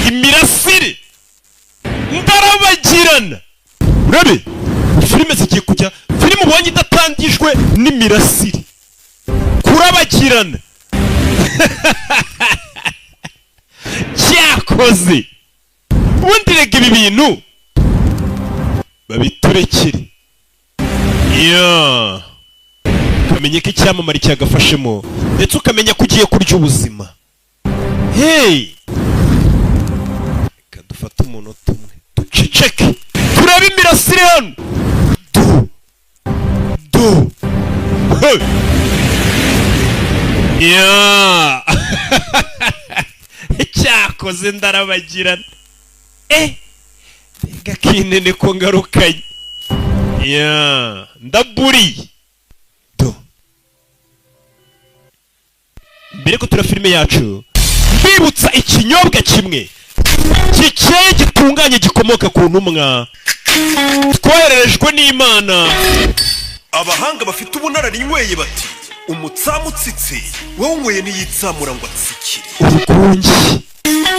imirasire ndarabagirana. Urabe filime zigiye kujya, filime ubonye idatangijwe n'imirasire, kurabagirana. Cyakoze ubundi rega ibi bintu babiturekere. Ukamenya ko icyamamare cyagafashemo, ndetse ukamenya ko ugiye kurya ubuzima. Hey, kadufata umunota umwe duceceke turebe imirasire hano. Cyakoze ndarabagirana. Rega kinene ko ngarukanye. Ndaburiye. Mbere ko tura filime yacu, mbibutsa ikinyobwa kimwe gikeye gitunganye gikomoka ku ntumwa twohererejwe n'Imana. Abahanga bafite ubunararibonye bati umutsamu utsitse wowe unyweye ntiyitsamura ngo atsikire. Urukungi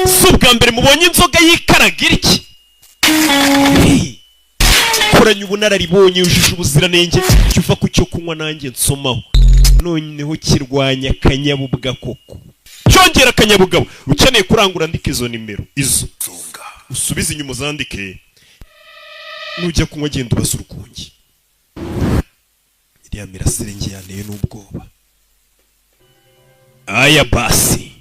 si ubwa mbere mubonye inzoga yikaragira iki. Koranya ubunararibonye yujuje ubuziranenge, cyuva ku cyo kunywa nanjye nsomaho. Noneho kirwanya akanyabubwa koko. Cyongera akanyabugabo. Ukeneye kurangura ndika izo nimero izo, usubize inyuma uzandike. Nujya kunywa genda ubaza urukungi. Iriya mirasire ngiye yanteye n'ubwoba. Aya basi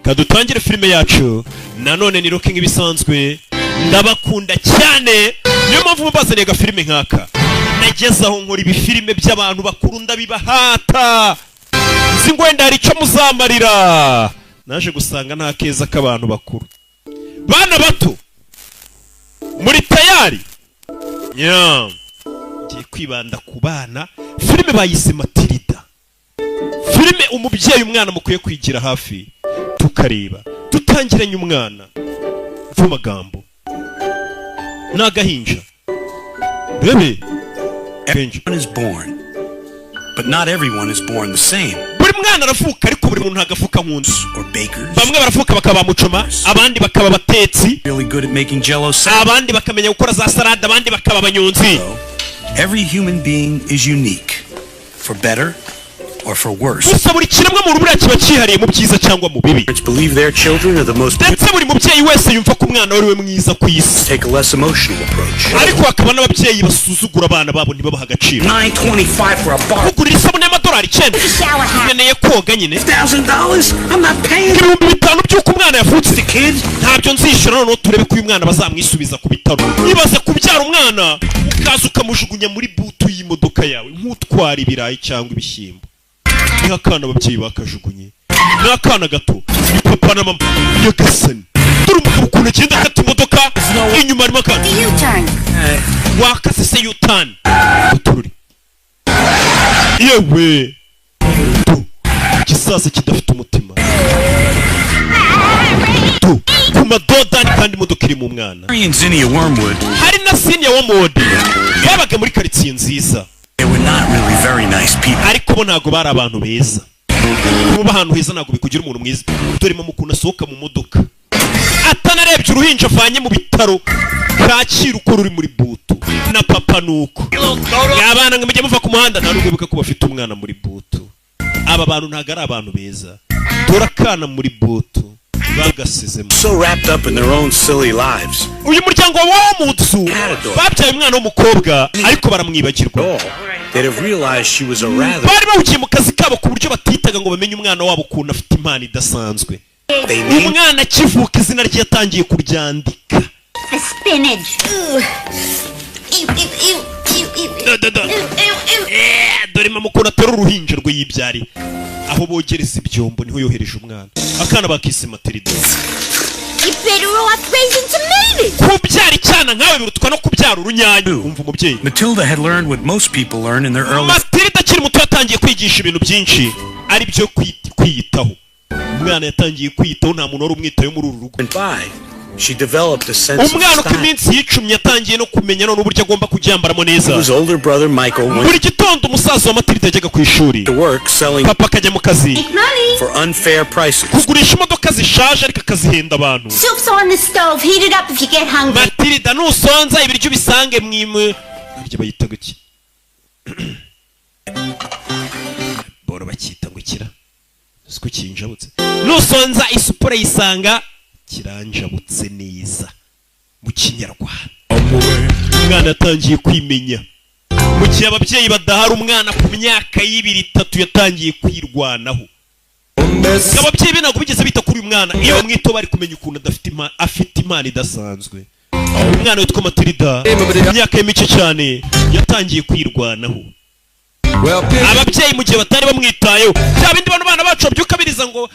kadutangire filime yacu. Nanone ni rocking ibisanzwe, ndabakunda cyane, niyo mpamvu mubazaniye agafilime nk'aka. Nagezaho nkora ibifilime by'abantu bakuru ndabibahata, nzi ngo wenda hari icyo muzamarira. Naje gusanga nta keza k'abantu bakuru. Bana bato muri tayari? Ngiye kwibanda ku bana. Filime bayise Matilda. Filime umubyeyi umwana mukwiye kwigira hafi tukareba. Tutangiranye umwana vumagambo n'agahinja. Bebe everyone is born, but not everyone is born the same. Buri mwana aravuka ariko buri muntu ntagafuka nk'undi. Or bakers. Bamwe baravuka bakaba mucoma, abandi bakaba batetsi, really good at making jello salad. Abandi bakamenya gukora za salade, abandi bakaba abanyonzi. Every human being is unique, for better or for worse. Gusa buri kiremwa muntu buriya kiba cyihariye mu byiza cyangwa mu bibi. Parents believe their children are the most. Ndetse buri mubyeyi wese yumva ko umwana we mwiza ku isi. Take a less emotional approach. Ariko hakaba n'ababyeyi basuzugura abana babo ntibabaha agaciro. $9.25 for a bar. Kugurira isabune y'amadolari 9. Nkeneye koga nyine. $1,000? I'm not paying. 5,000 by'uko umwana yavutse. The kid? Ntabyo nzishyura, noneho turebe ko uyu mwana bazamwisubiza ku bitaro. Nibaze kubyara umwana ukaza ukamujugunya muri butu y'imodoka yawe nk'utwara ibirayi cyangwa ibishyimbo. Ni akana ababyeyi bakajugunye. Ni akana gato. Ni papa na mama. Nyagasani. Dore umugabo ukuntu agenda akata imodoka inyuma arimo akana. Wakase se U-turn. Utururi. Yewe. Igisasa kidafite umutima. Ku madodani kandi imodoka iri mu mwana. Hari na Senior Wormwood. Babaga muri karitsiye nziza. They were not really very nice people. Ariko bo ntago bari abantu beza. Kuba ahantu heza ntago bikugira umuntu mwiza. Dore mama ukuntu asohoka mu modoka atanarebye uruhinja avanye mu bitaro Kacyiru uko ruri muri butu, na papa nuko abana ngo mujye muva ku muhanda nta n'ubwo ko bafite umwana muri butu. Aba bantu ntago ari abantu beza. Dore akana muri butu bagasizemo. So wrapped up in their own silly lives. Uyu muryango wa Mutsu babyaye umwana w'umukobwa ariko baramwibagirwa. They'd have realized she was a rather. Bari bawugiye mu kazi kabo ku buryo batitaga ngo bamenye umwana wabo ukuntu afite impano idasanzwe. Umwana kivuka izina rye yatangiye kuryandika. Spinach. Dore mama ukuntu atera uruhinja rwe yibyari. Aho bogereza ibyombo niho yohereje umwana. Akana bakise Matilda. Kubyara icyana nkawe birutwa no kubyara urunyanya. Umva umubyeyi. Matilda had learned what most people learn in their early. Matilda akiri muto yatangiye kwigisha ibintu byinshi ari byo kwiyitaho. Umwana yatangiye kwiyitaho, nta muntu wari umwitaho muri uru rugo. She developed a sense of umwana uko style. iminsi yicumye yatangiye no kumenya none uburyo agomba kuryambaramo neza. His older brother Michael went buri gitondo umusaza wa Matilda yajyaga ku ishuri, to work selling papa akajya mu kazi for unfair prices. kugurisha imodoka zishaje ariko akazihenda abantu. Soup's on the stove. Heat it up if you get hungry. Matilda nusonza ibiryo bisange mwimwe ibyo bayita guki boro bakita ngo kira siko kinjabutse. Nusonza isupure yisanga kiranjabutse neza mu Kinyarwanda. Umwana yatangiye kwimenya mu gihe ababyeyi badahari, umwana ku myaka y'ibiri itatu yatangiye kwirwanaho. Ababyeyi be ntabwo bigeze bita kuri uyu mwana, iyo bamwito bari kumenya ukuntu afite impano idasanzwe. Umwana witwa Matilda mu myaka y'imice cyane yatangiye kwirwanaho. Ababyeyi mu gihe batari bamwitayeho, bya bindi bana bacu babyuka biriza ngo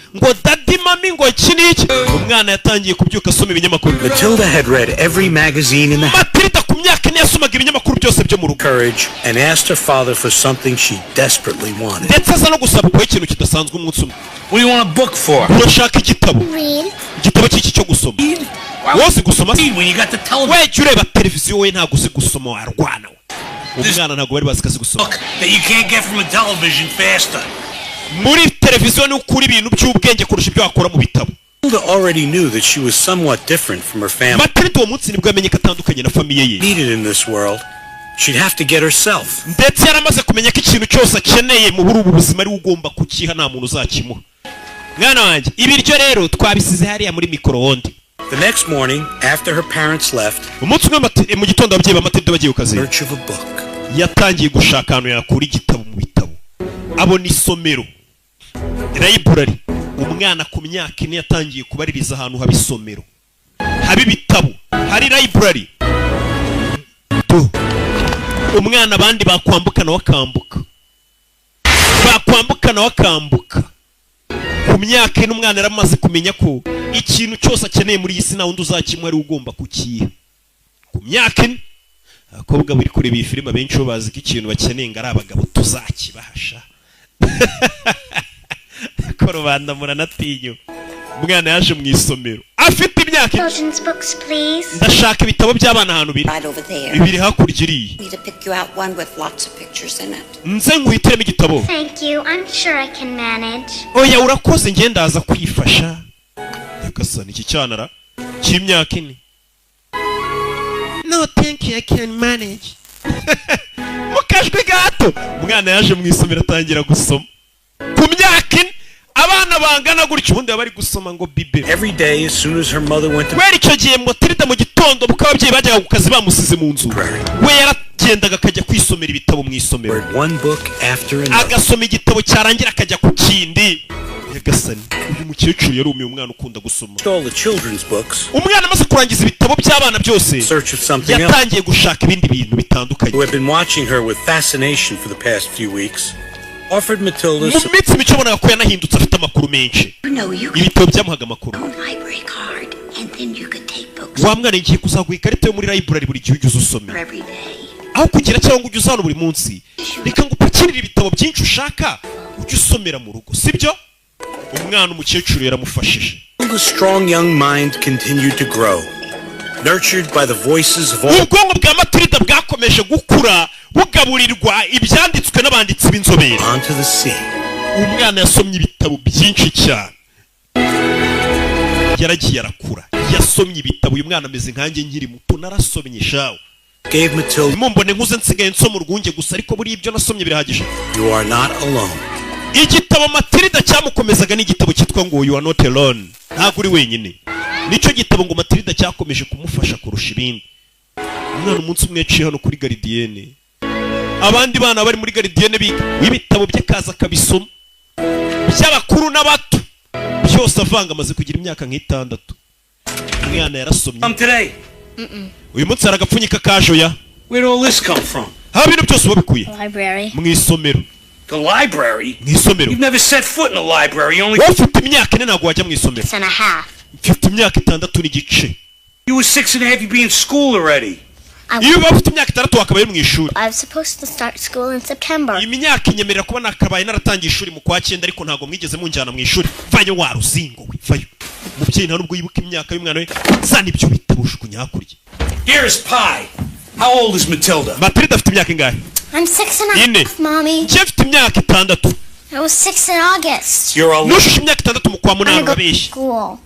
daddy mami ngo iki niki, umwana yatangiye kubyuka asoma ibinyamakuru. Matilda had read every magazine in the house. Matilda ku myaka ine yasomaga ibinyamakuru byose byo mu rugo. Courage and asked her father for something she desperately wanted. Ndetse aza no gusaba ko ikintu kidasanzwe umunsi umwe. What do you want a book for? Urashaka igitabo? Igitabo cy'iki cyo gusoma? Wose gusoma? When you got the television. We jya ureba televiziyo, we ntabwo uzi gusoma, warwana. Umwana ntabwo bari bazi kazi gusoma. That you can't get from a television faster. Muri televiziyo ni ukuri ibintu by'ubwenge kurusha ibyo wakora mu bitabo. Matilda already knew that she was somewhat different from her family. Matilda uwo munsi nibwo yamenye ko atandukanye na famiye ye. Needed in this world, she'd have to get herself. Ndetse yaramaze kumenya ko ikintu cyose akeneye mu buri ubu buzima ari ugomba kukiha, nta muntu uzakimuha. Mwana wanjye, ibiryo rero twabisize hariya muri micro-onde. The next morning, after her parents left, umunsi umwe mu gitondo ababyeyi ba Matilda bagiye ku kazi, search of a book. yatangiye gushaka ahantu yakura igitabo mu bitabo. Abona isomero, library. Umwana ku myaka ine yatangiye kubaririza ahantu haba isomero, haba ibitabo, hari library. Umwana abandi bakwambukana wakambuka, bakwambukana wakambuka. Ku myaka ine umwana yaramaze kumenya ko ikintu cyose akeneye muri iyi si nta wundi uzakimuha, ari ugomba kukiha. Ku myaka ine abakobwa bari kureba iyi filime abenshi bo bazi ko ikintu bakeneye ngo ari abagabo tuzakibahasha. Ko rubanda muranatinya. Umwana yaje mu isomero afite imyaka Children's books, please. ndashaka ibitabo by'abana ahantu biri Right over there. bibiri hakurya iriya. Need to pick you out one with lots of pictures in it. Nze nguhitiremo igitabo. Thank you. I'm sure I can manage. Oya urakoze, njye ndaza kwifasha. Yakasana iki cyanara cy'imyaka ine. No thank you, I can manage. Mukajwe gato umwana yaje mu isomero atangira gusoma. Ku myaka ine abana bangana gutyo ubundi bari gusoma ngo bibe. Every day, as soon as her mother went to Weri icyo gihe Matilda mu gitondo buko ababyeyi bajyaga ku kazi bamusize mu nzu, we yaragendaga akajya kwisomera ibitabo mu isomero, read one book after another. agasoma igitabo cyarangira akajya ku kindi. Yagasani uyu mukecuru yarumiye umwana ukunda gusoma. All the children's books. Umwana amaze kurangiza ibitabo by'abana byose, Search of something else. yatangiye gushaka ibindi bintu bitandukanye. Who had been watching her with fascination for the past few weeks, offered Matilda Mu minsi mike ubonaga ko yanahindutse afite amakuru menshi. You know, you could Ibitabo byamuhaga amakuru. own library card, and then you could take books Wa mwana ngiye kuzaguha ikarita yo muri library buri gihe ujye for uzusomera. every day. Aho kugira cyangwa ngo ujye uzana buri munsi, reka ngupakirire ibitabo byinshi ushaka ujye usomera mu rugo, sibyo? Umwana umukecuru yaramufashije. The strong young mind continued to grow, nurtured by the voices of all. Ubwonko bwa Matilda bwakomeje gukura bugaburirwa ibyanditswe n'abanditsi b'inzobere. Onto the sea. Umwana yasomye ibitabo byinshi cyane, yaragiye arakura, yasomye ibitabo. Uyu mwana ameze nkanjye nkiri muto, narasomye shawo. Gave Matilda, Mumbone nkuze nsigaye nsoma urwunge gusa, ariko buri ibyo nasomye birahagije. you are not alone. Igitabo Matilda cyamukomezaga n'igitabo cyitwa ngo You Are Not Alone, ntabwo uri wenyine. Nicyo gitabo ngo Matilda cyakomeje kumufasha kurusha ibindi. Umwana umunsi umwe yaciye hano kuri Gardienne, abandi bana bari muri Gardienne biga ibitabo by'akaza akabisoma, by'abakuru n'abato byose avanga, amaze kugira imyaka nk'itandatu. Umwana yarasomye. Today. Uyu munsi hari agapfunyika kajoya. Where'd all this come from? Haba ibintu byose wabikuye Library. mu isomero. The library? Mu isomero. You've never set foot in a library. You only. Wowe ufite imyaka ine ntabwo wajya mu isomero. 6.5. Mfite imyaka itandatu n'igice. You were 6.5. You'd be in school already. Iyo uba ufite imyaka itandatu wakabaye mu ishuri. I was supposed to start school in September. Iyi myaka inyemerera kuba nakabaye naratangiye ishuri mu kwa 9, ariko ntabwo mwigeze munjyana mu ishuri. Vayo waruzingo we, vayo. umubyeyi nta nubwo yibuka imyaka y'umwana we zana ibyo bitabujugunya hakurya. Dearest Pie, how old is Matilda? Matilda afite imyaka ingahe? I'm 6.5, Mommy. Jeff afite imyaka 6. I was 6 in August. You're all nushushe imyaka 6 mu kwa I'm munani gonna go to urabeshya. school.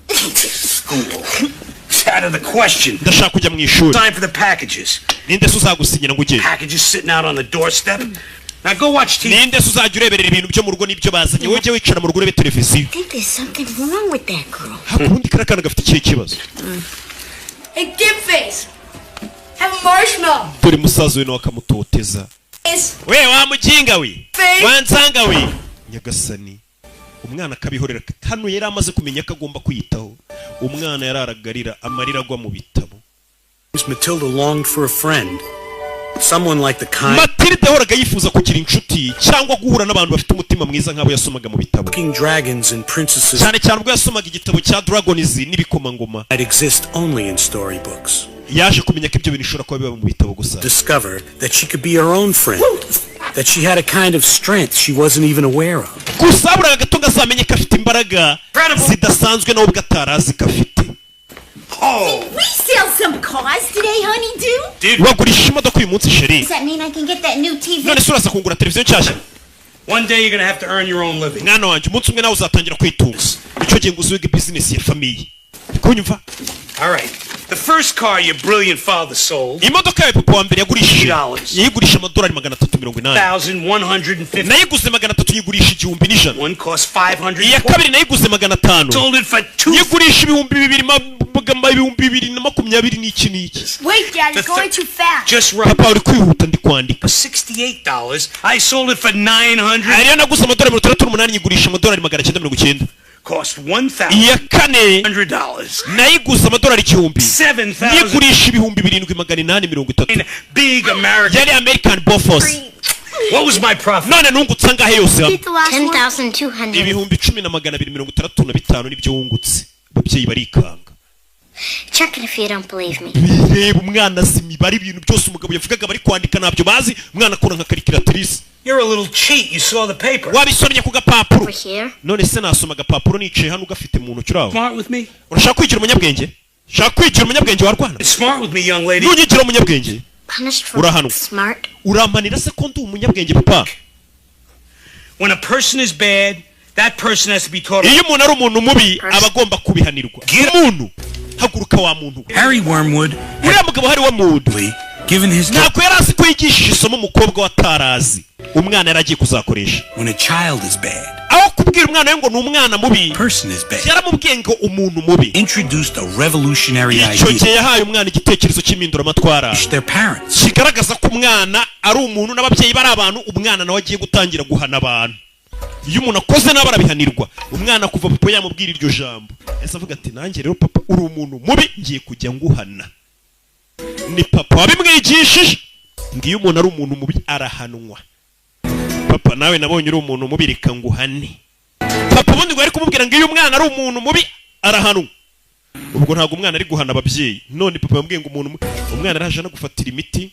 school. It's out of the question. Ndashaka kujya mu ishuri. Time for the packages. Ninde se uzagusinyira ngo ugende? Packages sitting out on the doorstep. Now go watch TV. Ninde se uzajya ureberera ibintu byo mu rugo n'ibyo bazanye wowe wicara mu rugo urebe televiziyo? I think there's something wrong with that girl. hakundi karakana gafite ikihe kibazo? Hey, give face. Have a marshmallow. dore musaza we nawe akamutoteza. We wa mujinga we, wansanga we. Nyagasani umwana akabihorera. Hano yari amaze kumenya ko agomba kwiyitaho. Umwana yararagarira amarira agwa mu bitabo. Matilda longed for a friend. Someone like the kind. Matilda horaga yifuza kugira inshuti cyangwa guhura n'abantu bafite umutima mwiza nk'abo yasomaga mu bitabo. King dragons and princesses. Cyane cyane ubwo yasomaga igitabo cya Dragons n'ibikomangoma. That exist only in storybooks. Yaje kumenya ko ibyo bintu bishobora kuba biba mu bitabo gusa. Discover that she could be her own friend. That she had a kind of strength she wasn't even aware of. Gusa buraga gato ngazamenye ko afite imbaraga zidasanzwe nawe ubwo atarazi ko afite. Oh! We sell some cars today, honey, do? Wagurisha imodoka uyu munsi sheri. Does that mean I can get that new TV? None se uraza kungura televiziyo nshyashya? One day you're gonna have to earn your own living. Mwana wanjye umunsi umwe nawe uzatangira kwitunga. Nicyo gihe ngo uzige business ya famiye. Kunyumva? All right. The first car your brilliant father sold. Imodoka ya papa wa mbere yagurishije. $3. Yigurisha amadolari 380. $1,150. Nayiguze 300 yigurisha 1,100. One cost $500. Iya kabiri nayiguze 500. Sold it for $2. Yigurisha 2,220 n'iki n'iki. Wait, Dad, you're going too fast. Just right. Papa uri kwihuta ndi kwandika. $68. I sold it for $900. Ariyo naguze amadolari 308 yigurisha amadolari 990. Cost iya kane $1,000. nayiguze amadolari 1,000. $7,000. Yigurisha 7,830. Big American. Yari American Bofors. What was my profit? None nungutse angahe yose? 10,200. 10,235 nibyo wungutse. Ababyeyi barikanga. Check it if you don't believe me. Bireba umwana zimi bari ibintu byose umugabo yavugaga bari kwandika nabyo bazi. Umwana akora nka calculatrice. You're a little cheat. You saw the paper. Wabisomye ku gapapuro. Over here. None se nasoma agapapuro nicaye hano ugafite mu ntoki uraho. Smart with me? Urashaka kwigira umunyabwenge? Shaka kwigira umunyabwenge warwana? Smart with me, young lady. Punished for Urahanwa. smart. Urampanira se ko ndi umunyabwenge papa? When a person is bad, that person has to be taught. Iyo umuntu ari umuntu mubi aba agomba kubihanirwa. Umuntu haguruka wa muntu. Harry Wormwood. Uriya mugabo hari wa Mood. Given his ntabwo yari azi ko yigishije isomo umukobwa watarazi. Umwana yari agiye kuzakoresha. When a child is bad. Aho kubwira umwana we ngo ni umwana mubi. Person is bad. Yaramubwiye ngo umuntu mubi. Introduced a revolutionary idea. Icyo gihe yahaye umwana igitekerezo cy'impinduramatwara. Their parents. Kigaragaza ko umwana ari umuntu n'ababyeyi bari abantu, umwana nawe agiye gutangira guhana abantu. Iyo umuntu akoze nabi arabihanirwa. Umwana kuva papa yamubwira iryo jambo ese avuga ati nanjye rero papa uri umuntu mubi ngiye kujya nguhana. Ni papa wabimwigishije ngo iyo umuntu ari umuntu mubi arahanwa. Papa nawe nabonye uri umuntu mubi reka nguhane. Papa ubundi ngo ari kumubwira ngo iyo umwana ari umuntu mubi arahanwa. Ubwo ntabwo umwana ari guhana ababyeyi. None papa yambwiye ngo umwana araje no gufatira imiti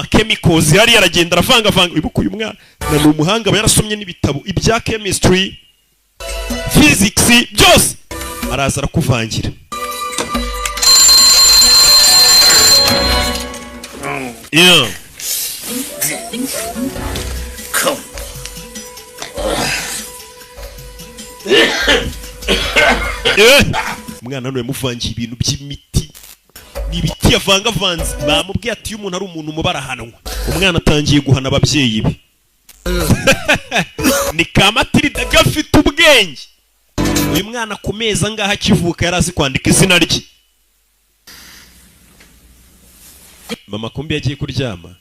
chemicals yari yaragenda aravanga ibuka uyu mwana na ni umuhanga aba yarasomye n'ibitabo ibya chemistry physics byose araza arakuvangira. Yeah. Come. Umwana none yamuvangiye ibintu by'imiti n'ibiti yavangavanze. Bamubwiye ati iyo umuntu ari umuntu mubarahanwa. Umwana atangiye guhana ababyeyi be. Ni Kamatirida gafite ubwenge. Uyu mwana ku meza ngaha akivuka yari azi kwandika izina rye. Mama kumbi yagiye kuryama.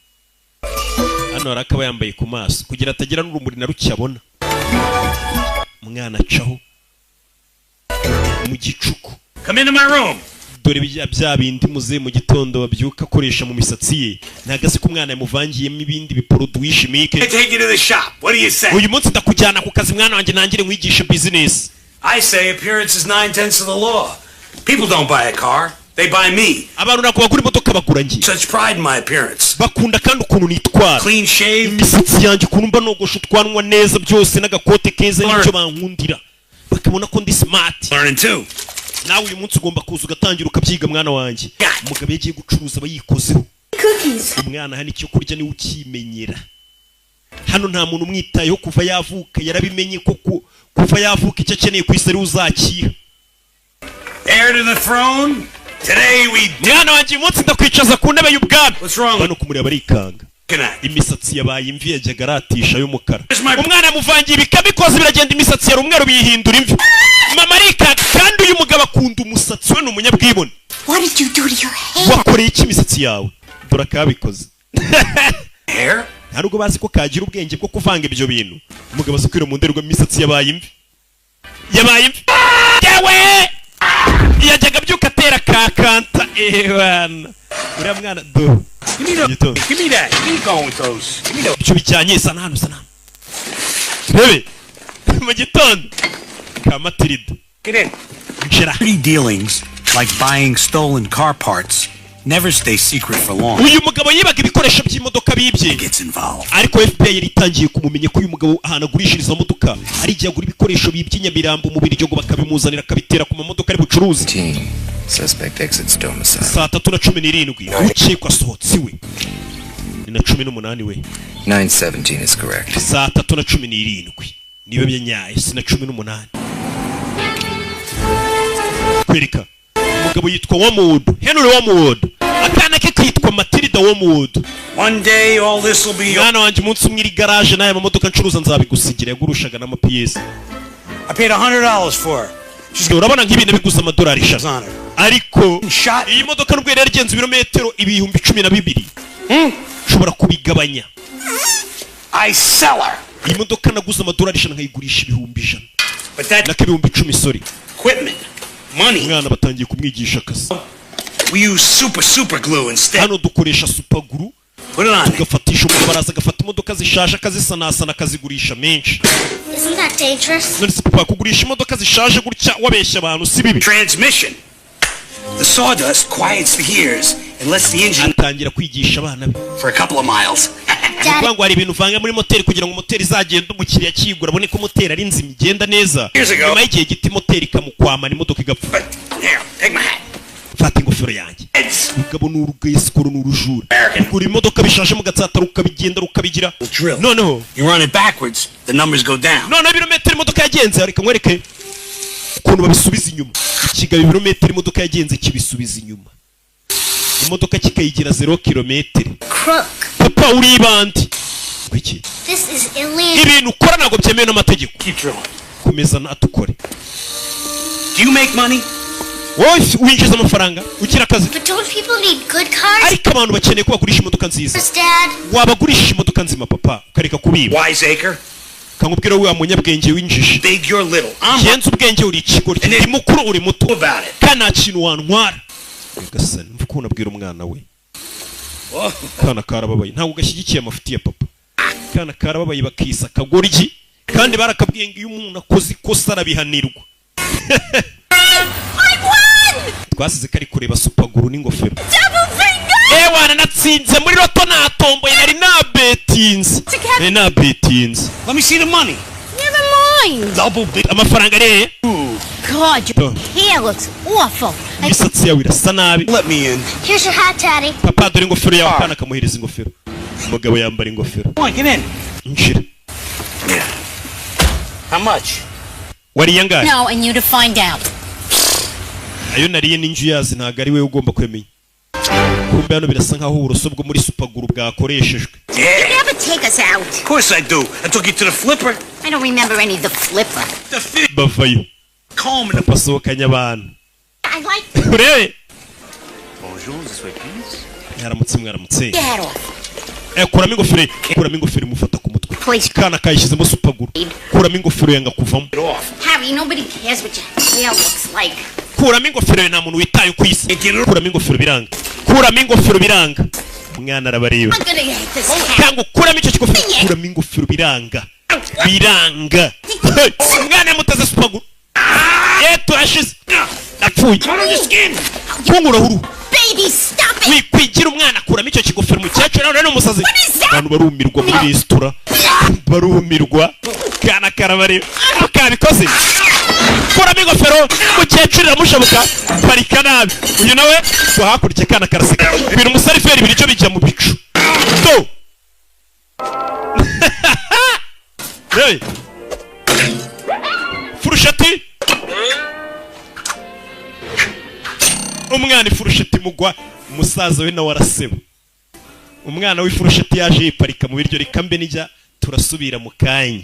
Hano arakaba yambaye ku maso kugira atagira n'urumuri na ruke abona. Umwana acaho mu gicuku. Come into my room. Dore bya bindi muze mu gitondo babyuka akoresha mu misatsi ye. Ntagaze ko umwana yamuvangiyemo ibindi biproduit chimique. I take you to the shop. What do you say? Uyu munsi ndakujyana ku kazi mwana wanjye nangire nkwigishe business. I say appearance is 9/10 of the law. People don't buy a car. They buy me. Abantu nako bagura imodoka bagura njye. Such pride in my appearance. Bakunda kandi ukuntu nitwara. Clean shave. Imisatsi yanjye ukuntu mba nogosha utwanwa neza byose n'agakote keza n'icyo bankundira. Bakabona ko ndi smart. Learning too. nawe uyu munsi ugomba kuza ugatangira ukabyiga mwana wanjye. Umugabo yagiye gucuruza abayikozeho. Umwana hano icyo kurya niwe ukimenyera. Hano nta muntu umwitayeho kuva yavuka, yarabimenye ko kuva yavuka icyo akeneye ku isi ari uzakira. Heir to the throne. Today we mwana wanjye umunsi ndakwicaza ku ntebe y'ubwami. Hano kumureba arikanga. Imisatsi yabaye imvi yajyaga aratisha y'umukara. Umwana amuvangiye ibikabikoze biragenda imisatsi yari umweru biyihindura imvi. Mama arikanga kandi uyu mugabo akunda umusatsi we n'umunyabwibone. What did you do to your hair? Wakoreye iki imisatsi yawe? Dora kabikoze. hair? Ntarugo bazi ko kagira ubwenge bwo kuvanga ibyo bintu. Umugabo azikwira mu nderwa imisatsi yabaye imvi. Yabaye imvi. Yewe! Yajyaga byuka atera kakanta ewana. Uriya mwana do. Give me that. Keep going with those. Give me those. Icyo bijyanye sana hano. Rebe. Mu gitondo. Kamatirida. Get in. Njera. Dirty dealings, like buying stolen car parts, never stay secret for long. Uyu mugabo yibaga ibikoresho by'imodoka bibye. Gets involved. Ariko FBI yaritangiye kumumenya ko uyu mugabo ahantu agurishiriza imodoka ari igihe agura ibikoresho by'inyamirambo mu biryo ngo bakabimuzanira akabitera ku mamodoka ari bucuruzi. Suspect exits domicile. Saa 3:17 ukekwa asohotse iwe. Ni na 18 we. 917 is correct. Saa 3:17 niwe byanyaye sina 18. Kwereka umugabo yitwa Wormwood, Henry Wormwood. Akana ke kwitwa Matilda Wormwood. One day all this will be. Mwana wanjye umunsi umwe iri garage naye amamodoka ncuruza nzabigusigira yagurushaga n'amapiyesi. I paid $100 for her. Urabona nk'ibintu biguza amadolari 100. Ariko iyi modoka nubwo yari yagenze ibirometero 12,000. Ushobora kubigabanya. I sell her. Iyi modoka naguze amadolari 100 nkayigurisha 1,100. But that naka 10,000 sorry. Equipment. Money. Mwana batangiye kumwigisha akazi. We use super glue instead. Hano dukoresha super glue. Tugafatisha umubaraza agafata imodoka zishaje akazisanasana akazigurisha menshi. Isn't that dangerous? None se papa kugurisha imodoka zishaje gutya wabeshya abantu si bibi. Transmission. The sawdust quiets the gears and lets the engine atangira kwigisha abana be for a couple of miles. Ngo hari ibintu vanga muri moteri kugira ngo moteri izagenda umukiriya kigura abone ko moteri ari nzima igenda neza. Nyuma y'igihe giti moteri kamukwamana imodoka igapfa. Take my hat. Fata ingofero yanjye. Ugabo n'urugayeskoro n'urujura. Kuri imodoka bishaje mu gatsata rukabigenda rukabigira. Noneho you run it backwards, the numbers go down. None ibirometero imodoka yagenze ariko nkwereke ukuntu babisubiza inyuma. Ikiga ibirometero imodoka yagenze kibisubiza inyuma. Imodoka kikayigira 0 kilometero. Papa uri bandi. Wiki. This is illegal. Ibintu ukora ntabwo byemewe n'amategeko. Keep drilling. Komeza natukore. Do you make money? Winjiza amafaranga ukira akazi. But don't people need good cars? Ariko abantu bakeneye ko bagurisha imodoka nziza. Dad. Wabagurisha imodoka nzima papa ukareka kubiba. Wiseacre. Kangubwira we munyabwenge winjije. Big you're little. Yenze ubwenge uri ikigori. Ndi mukuru uri muto. Kana kintu wantwara. Gasani mvuko unabwira umwana we. Kana karababaye ntabwo gashyigikiye amafuti ya papa. Kana karababaye bakisa kagoryi kandi barakabwiye ngo iyo umuntu akoze ikosa arabihanirwa. Twasize kari kureba supaguru n'ingofero. Ewana natsinze muri loto natomboye nari nabetinze. Nabetinze. Let me see the money. Never mind. Double big. Amafaranga re. God, your hair looks awful. Imisatsi yawe irasa nabi. Let me in. Here's your hat, Daddy. Papa dore ingofero yawe kana kamuhereza ingofero. Umugabo yambara ingofero. Come on, get in. Nshira. Yeah. How much? Wari yangaye? No, and you to find out. Ayo nariye n'inju yazi ntago ari we ugomba kwemenya. Kumbe hano birasa nkaho uburoso bwo muri supaguru bwakoreshejwe. You never take us out. Of course I do. I took you to the flipper. I don't remember any of the flipper. The fish. Bavayo. Comb and the Pasohokanya abantu. I like Urebe. Bonjour, this way please. Yaramutse mwaramutse. Get off. Kuramo ingofero. Kuramo ingofero mufata ku mutwe. Kana kayishizemo supaguru. Kuramo ingofero yanga kuvamo. Harry, nobody cares what your hair looks like. Kuramo ingofero nta muntu witaye ku isi. Kuramo ingofero biranga. Kuramo ingofero biranga. Umwana arabareba. I'm gonna hit this hat. Kango kuramo icyo kigofero. Kuramo ingofero biranga. Biranga. Umwana mutaze supaguru. Turashize. Apfuye. Kungura huru. baby, stop it! wikwigira umwana kuramo icyo kigofero umukecuru nawe n'umusazi abantu barumirwa muri resitora barumirwa kana karabareba kabikoze kuramo ingofero umukecuru iramushabuka parika nabi uyu nawe ngo hakurikije kana karaseka ibintu umusariferi biricyo bijya mu bicu to hey furushati umwana ifurushati mugwa umusaza we nawe araseba umwana w'ifurushati yaje yiparika mu biryo reka mbe nijya turasubira mu kanya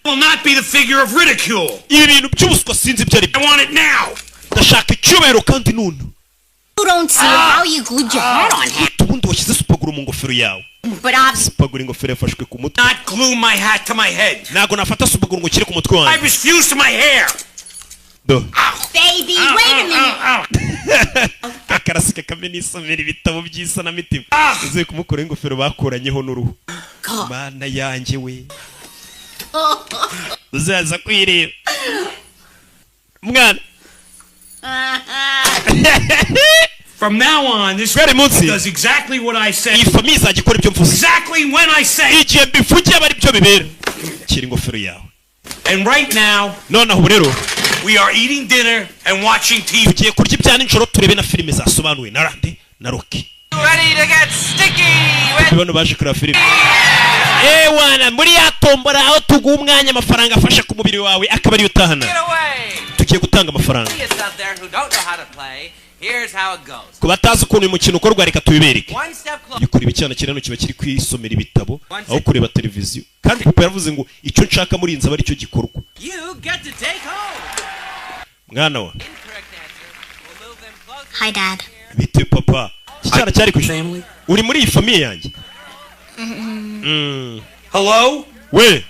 will not be the figure of ridicule. ibintu by'ubuswa sinzi ibyo ari I want it now. ndashaka icyubahiro kandi none You don't see how you glued your head on him. ubundi washyize supaguru mu ngofero yawe But I've... supaguru ingofero yafashwe ku mutwe Not glue my hat to my head. ntabwo nafata supaguru ngo ukire ku mutwe I wanjye refuse to my hair. do Baby, wait a minute. akarasika kamwe n'isomera ibitabo by'isanamitima uziye kumukora ingofero bakuranyeho n'uruhu mana yanjye we uzaza kwireba mwana From now on, this Very munsi does exactly what I say. iyi famiye izajya ikora ibyo mvuze Exactly when I say. igihe mbivugiye aba ari byo bibera kira ingofero yawe And right now, noneho ubu rero we are eating dinner and watching TV. tugiye kurya ibya nijoro turebe na filime zasobanuwe na rande na roki Ready to get sticky. bano baje kureba filime wana muri ya tombora aho tuguha umwanya amafaranga afasha ku mubiri wawe akaba ariyo utahana Get away. tugiye gutanga amafaranga Idiots out there who don't know how to play. Here's how it goes. ku batazi ukuntu uyu mukino ukorwa reka tubibereke One step closer. iyo kureba icyana kirano kiba kiri kwisomera ibitabo aho kureba televiziyo kandi papa yaravuze ngo icyo nshaka muri inzu aba aricyo gikorwa You get to take home. mwana wa Incorrect answer. We'll move them closer. Hi, Dad. bite papa iki cyana cyari ku Family? uri muri iyi famiye yanjye Hello? we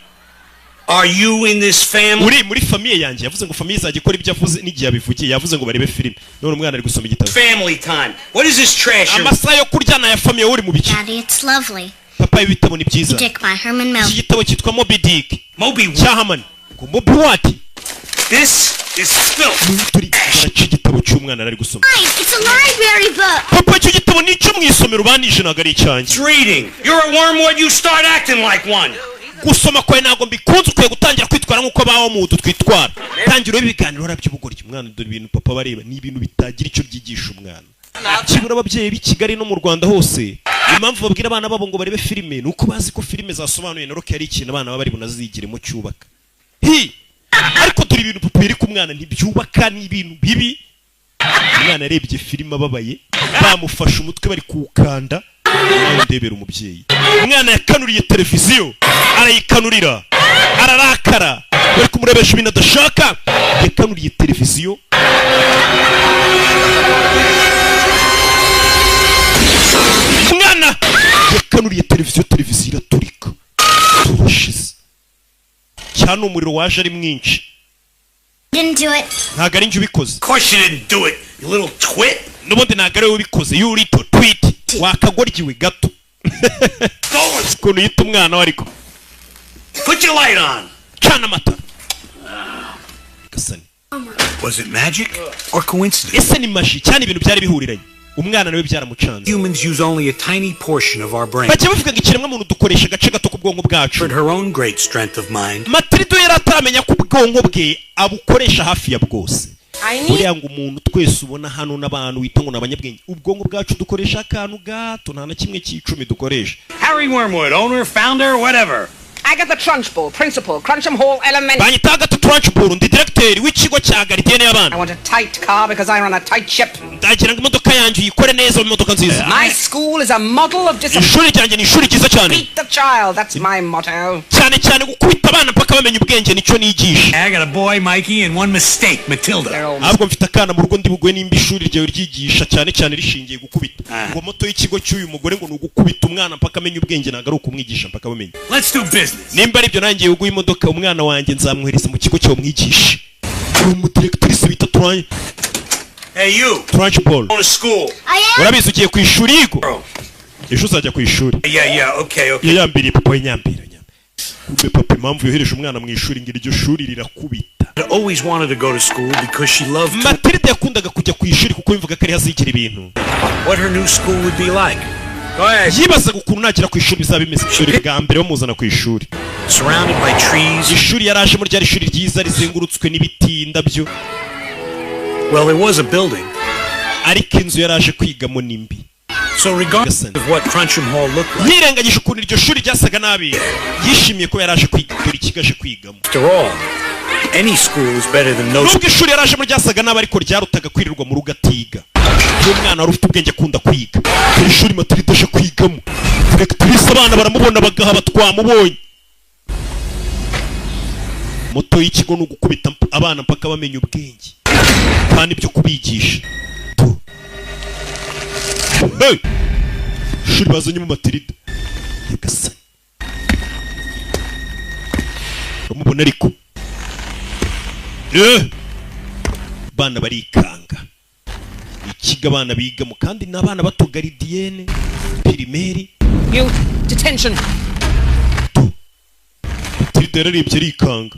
Are you in this family? uri muri famiye yanjye yavuze ngo famiye izajya ikora ibyo avuze n'igihe yabivugiye yavuze ngo barebe filime none umwana ari gusoma igitabo Family time. What is this trash? amasaha yo kuryana ya famiye uri mu biki Daddy, it's lovely. papa ibi bitabo ni byiza Dick by Herman iki Melville. gitabo cyitwa Moby Dick Moby, cyahamani ngo Moby what this is filth. turi baraca igitabo cy'umwana ari gusoma Fine, it's a library book. papa icyo gitabo ni icyo mu isomero banije ntabwo ari icyanjye It's reading. You're a wormwood, you start acting like one. gusoma kwawe ntabwo mbikunze ukwiye gutangira kwitwara nk'uko abaho mu twitwara tangira ube ibiganiro by'ubugoryi umwana dore ibintu papa bareba ni ibintu bitagira icyo byigisha umwana kibura ababyeyi b'i Kigali no mu Rwanda hose impamvu babwira abana babo ngo barebe filime ni uko bazi ko filime zasobanuye na roke ari ikintu abana baba bari bunazigiremo cyubaka ariko dore ibintu papa biri ku mwana ntibyubaka ni ibintu bibi umwana yarebye filime ababaye bamufashe umutwe bari kuwukanda nawe ndebera umubyeyi umwana yakanuriye televiziyo arayikanurira ararakara bari kumurebesha ibintu adashaka yakanuriye televiziyo umwana yakanuriye televiziyo iraturika turashize cyane umuriro waje ari mwinshi Didn't do it. ntabwo ari njye ubikoze Of course you didn't do it, you little twit. n'ubundi ntabwo ari wowe ubikoze you little twit wakagoryiwe gato ukuntu yita umwana we ariko Put your light on. cana amatara gasani Was it magic or coincidence? ese ni maji cyane ibintu byari bihuriranye umwana nawe byaramucanze Humans use only a tiny portion of our brain. bajya bavuga ngo ikiremwamuntu dukoresha agace gato k'ubwonko bwacu For her own great strength of mind, matirido yari ataramenya ko ubwonko bwe abukoresha hafi ya bwose buriya ngo umuntu twese ubona hano n'abantu wita ngo ni abanyabwenge ubwonko bwacu dukoresha akantu gato nta na kimwe cy'icumi dukoresha Harry Wormwood, owner, founder, whatever. Agatha Trunchbull, principal, Cruncham Hall Elementary. banyita Agatha Trunchbull ndi directeur w'ikigo cya garidiyene I y'abana want a tight car because I run a tight ship. ndagira ngo imodoka yanjye uyikore neza mu modoka nziza My school is a model of discipline. ishuri ryanjye ni ishuri ryiza cyane Beat the child, that's my motto. cyane cyane gukubita abana mpaka bamenya ubwenge nicyo nigisha I got a boy, Mikey, and one mistake, Matilda. They're all ahubwo mfite akana mu rugo ndi bugwe nimba ishuri ryawe ryigisha cyane cyane rishingiye gukubita ngo moto y'ikigo cy'uyu mugore ngo ni ugukubita umwana mpaka amenya ubwenge ntabwo ari ukumwigisha mpaka bamenya Let's do business. nimba aribyo nanjye uguye imodoka umwana wanjye nzamwohereza mu kigo cyawe mwigishe uri umudirektrice bita Hey, you. Trunchbull Going to school. urabizi ugiye ku ishuri yigo ejo uzajya ku ishuri Yeah, okay. yayambiriye papa we nyambira kumbe papa impamvu yohereje umwana mu ishuri ngo iryo shuri rirakubita I always wanted to go to school because she loved Matilda yakundaga kujya ku ishuri kuko yumvaga ko ari hazigira ibintu. What her new school would be like. Go ahead. Yibazaga ukuntu nagera ku ishuri bizaba bimeze. Ishuri bwa mbere bamuzana ku ishuri. Surrounded by trees. Ishuri yaraje muri ryari ishuri ryiza rizengurutswe n'ibiti indabyo. Well, there was a building. Ariko inzu yaraje kwigamo nimbi. So regardless of what Cruncham Hall looked like. Yirengagije ukuntu iryo shuri ryasaga nabi. Yishimiye ko yaraje kwiga dore ikigaje kwigamo. After all, any school is better than no. Nubwo ishuri yaraje muri ryasaga nabi ariko ryarutaga kwirirwa mu rugo atiga. Uyu mwana wari ufite ubwenge akunda kwiga. Iri shuri Matilda aje kwigamo. Directrice abana baramubona bagaha batwamubonye. Moto y'ikigo no gukubita abana mpaka bamenya ubwenge. Kandi byo kubigisha. Hey! Shuri bazanye mu Matilda. Yagasanye. Bamubona ariko. Bana barikanga. Ikiga abana bigamo kandi n'abana bato garidienne primaire. You detention. Matilda yararebye arikanga.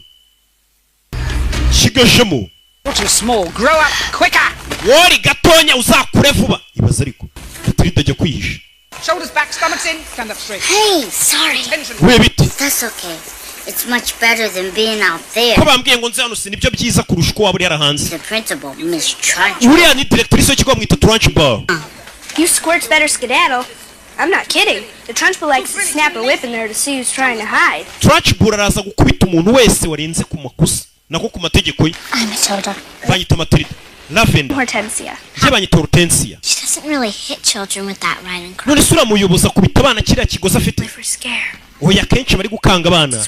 Kigashemo. You're too small. Grow up quicker. Wori gatonya uzakure vuba. Ibaza ariko. Matilda ajya kwihisha. Shoulders back, stomachs in, stand up straight. Hey, sorry. We biti. That's okay. It's much better than being out there. Ko bambwiye ngo nze hano sinibyo byiza kurusha uko waba uri hanze. The principal, Miss Trunch. Uriya ni directrice w'ikigo mwita Trunchbull. You squirts better skedaddle. I'm not kidding. The Trunchbull likes to snap a whip in there to see who's trying to hide. Trunchbull araza gukubita umuntu wese warenze ku makosa nako ku mategeko ye. I'm Matilda. Banyita Matilda. Lavender. Hortensia. Je banyita Hortensia. She doesn't really hit children with that riding crop. None sura muyoboza kubita abana kiriya kigoza afite. For scare. Oya kenshi bari gukanga abana.